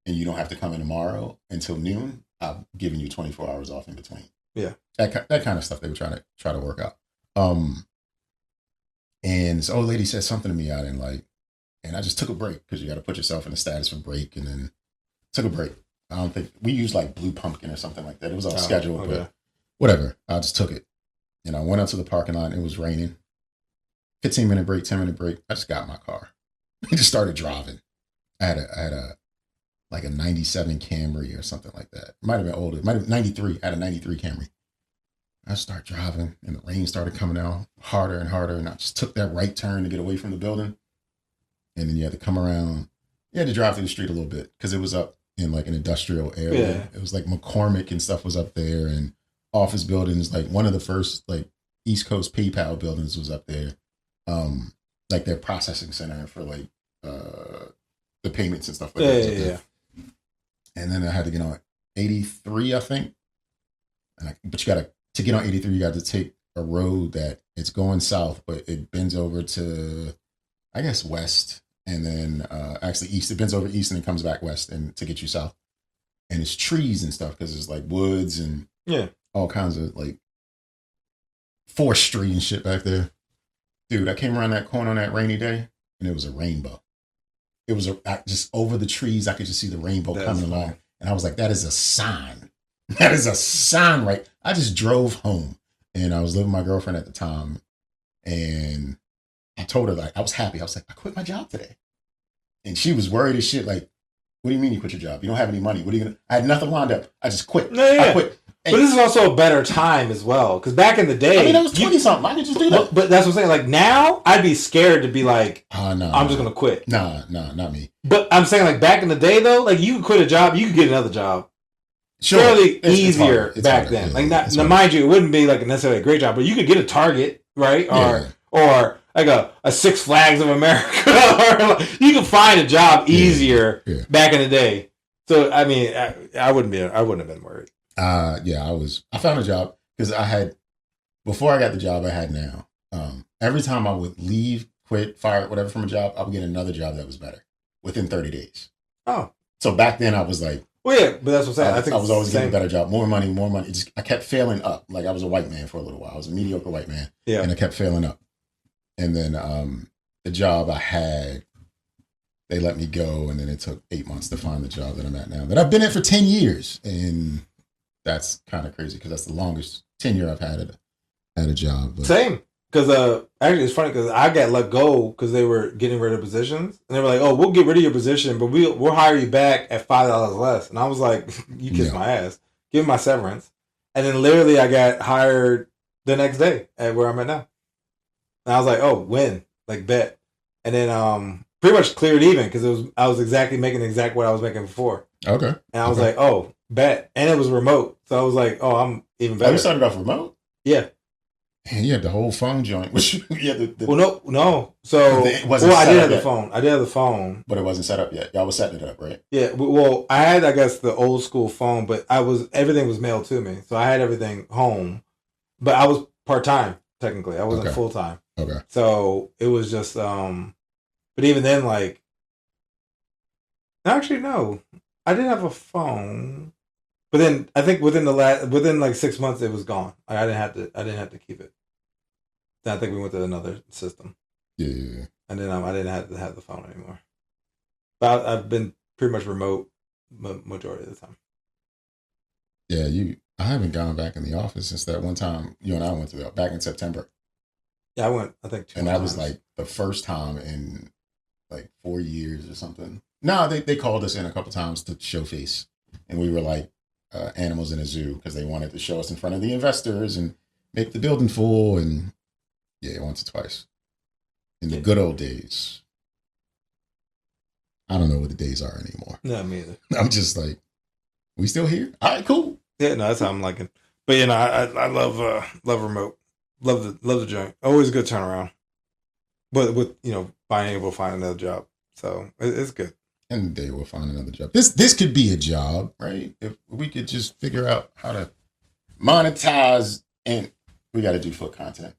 and you don't have to come in tomorrow until noon, I'm giving you 24 hours off in between. Yeah, that kind of stuff they were trying to work out. And this old lady said something to me I didn't like, and I just took a break because you got to put yourself in the status for break, and then took a break. I don't think we used like Blue Pumpkin or something like that. It was on schedule, but whatever. I just took it, and I went out to the parking lot. It was raining. 15-minute break, 10-minute break. I just got in my car. I just started driving. I had a like a 97 Camry or something like that. Might have been older. Might have 93. I had a 93 Camry. I started driving and the rain started coming out harder and harder. And I just took that right turn to get away from the building. And then you had to come around. You had to drive through the street a little bit because it was up in like an industrial area. Yeah. It was like McCormick and stuff was up there, and office buildings. Like one of the first like East Coast PayPal buildings was up there. Like their processing center for like the payments and stuff like that. Yeah. And then I had to get on 83, I think. But to get on 83, you got to take a road that it's going south, but it bends over to, I guess, west, and then actually east. It bends over east and then comes back west and to get you south. And it's trees and stuff because it's like woods and all kinds of like forestry and shit back there. Dude, I came around that corner on that rainy day and it was a rainbow. It was just over the trees. I could just see the rainbow coming along. And I was like, that is a sign. That is a sign, right? I just drove home and I was living with my girlfriend at the time. And I told her, like, I was happy. I was like, I quit my job today. And she was worried as shit. Like, what do you mean you quit your job? You don't have any money. What are you going to? I had nothing lined up. I just quit. I quit. And but this is also a better time as well. Because back in the day. I mean, I was 20 something. I could just do that. But that's what I'm saying. Like, now, I'd be scared to be like, no, I'm just going to quit. Nah, not me. But I'm saying, like, back in the day, though, like, you could quit a job, you could get another job. Sure. Fairly easier back harder. then. Yeah, like, now, mind you, it wouldn't be, like, necessarily a great job, but you could get a Target, right? Or like a Six Flags of America. Or like, you could find a job easier back in the day. So, I mean, I wouldn't have been worried. I found a job because before I got the job I had now, every time I would leave, quit, fire, whatever from a job, I would get another job that was better within 30 days. Oh. So back then I was like, well, yeah, but that's what I'm saying. I think I was always getting a better job, more money. I kept failing up. Like I was a white man for a little while. I was a mediocre white man. Yeah. And I kept failing up. And then the job I had, they let me go. And then it took 8 months to find the job that I'm at now. That I've been at for 10 years. And that's kind of crazy because that's the longest tenure I've had at a job. But. Same. Because actually, it's funny because I got let go because they were getting rid of positions, and they were like, "Oh, we'll get rid of your position, but we'll hire you back at $5 less." And I was like, "You kiss my ass, give me my severance." And then literally, I got hired the next day at where I'm at now. And I was like, "Oh, win, like bet." And then pretty much cleared even because I was making exactly what I was making before. Okay. And I was like, "Oh, bet," and it was remote, so I was like, "Oh, I'm even better." Oh, you started off remote? Yeah. And you had the whole phone joint. Which you had the well, no. So, I did have the phone. I did have the phone, but it wasn't set up yet. Y'all was setting it up, right? Yeah. Well, I had, I guess, the old school phone, but everything was mailed to me, so I had everything home. But I was part time technically. I wasn't full time. Okay. So it was just, but even then, like, actually, no, I did have a phone, but then I think within like 6 months it was gone. I didn't have to keep it. Then I think we went to another system. Yeah. And then I didn't have to have the phone anymore. But I've been pretty much remote majority of the time. Yeah, I haven't gone back in the office since that one time you and I went to back in September. Yeah, I went, I think, 2 And that times. was like the first time in like 4 years or something. No, they called us in a couple times to show face. And we were like animals in a zoo because they wanted to show us in front of the investors and make the building full. And yeah, once or twice. In the good old days. I don't know what the days are anymore. No, me either. I'm just like, we still here? All right, cool. Yeah, no, that's how I'm liking. But you know, I love remote. Love the joint. Always a good turnaround. But with being able to find another job. So it's good. And the day we'll find another job. This could be a job, right? If we could just figure out how to monetize, and we got to do foot content.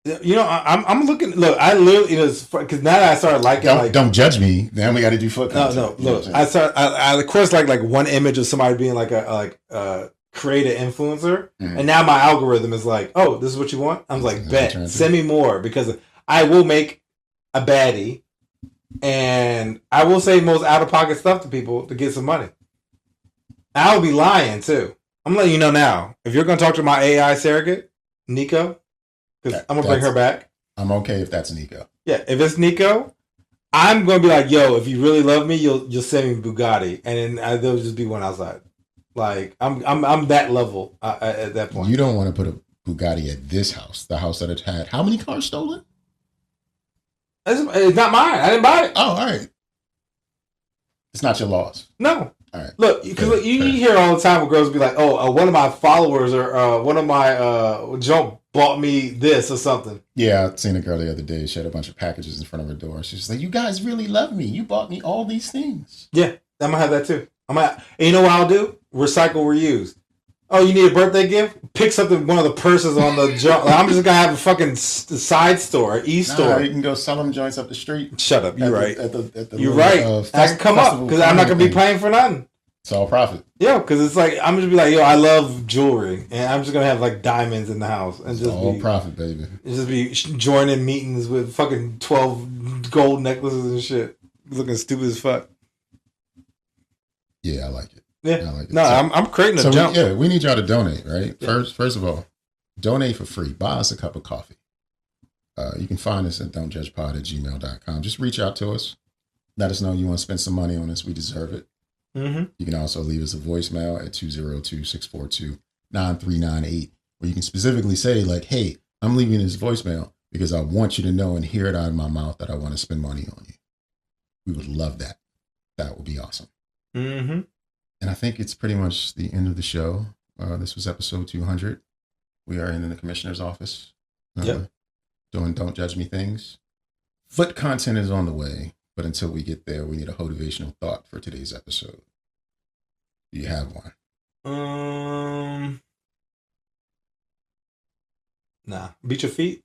I'm looking. Look, I literally because now that I started liking, don't judge me. Then we got to do foot content. No. Look, I of course like one image of somebody being like a creative influencer, and now my algorithm is like, oh, this is what you want. I'm like, bet, send me more because I will make a baddie, and I will say most out of pocket stuff to people to get some money. I'll be lying too. I'm letting you know now. If you're gonna talk to my AI surrogate, Nico. Because I'm gonna bring her back. I'm okay if that's Nico. Yeah, if it's Nico, I'm gonna be like, yo, if you really love me, you'll send me Bugatti, and then there'll just be one outside. Like I'm that level at that point. You don't want to put a Bugatti at this house, the house that it had. How many cars stolen? It's not mine. I didn't buy it. Oh, all right. It's not your loss. No. All right. Look, because you hear all the time where girls be like, oh, one of my followers or one of my jump bought me this or something. Yeah, I seen a girl the other day. She had a bunch of packages in front of her door. She's like, you guys really love me. You bought me all these things. Yeah, I'm going to have that too. And you know what I'll do? Recycle, reuse. Oh, you need a birthday gift? Pick something, one of the purses on the jump. I'm just going to have a fucking side store, e-store. You can go sell them joints up the street. Shut up. You're right. You're little, right. I can come up because I'm not going to be paying for nothing. It's all profit. Yeah, because it's like, I'm just be like, yo, I love jewelry. And I'm just going to have like diamonds in the house. And just all profit, baby. Just be joining meetings with fucking 12 gold necklaces and shit. Looking stupid as fuck. Yeah, I like it. Yeah. I like it. No, I'm creating a jump. We need y'all to donate, right? Yeah. First of all, donate for free. Buy us a cup of coffee. You can find us at don'tjudgepod@gmail.com. Just reach out to us. Let us know you want to spend some money on us. We deserve it. Mm-hmm. You can also leave us a voicemail at 202-642-9398, where you can specifically say, like, hey, I'm leaving this voicemail because I want you to know and hear it out of my mouth that I want to spend money on you. We would love that. That would be awesome. Mm-hmm. And I think it's pretty much the end of the show. This was episode 200. We are in the commissioner's office doing Don't Judge Me things. Foot content is on the way, but until we get there, we need a motivational thought for today's episode. Do you have one? Nah. Beat your feet?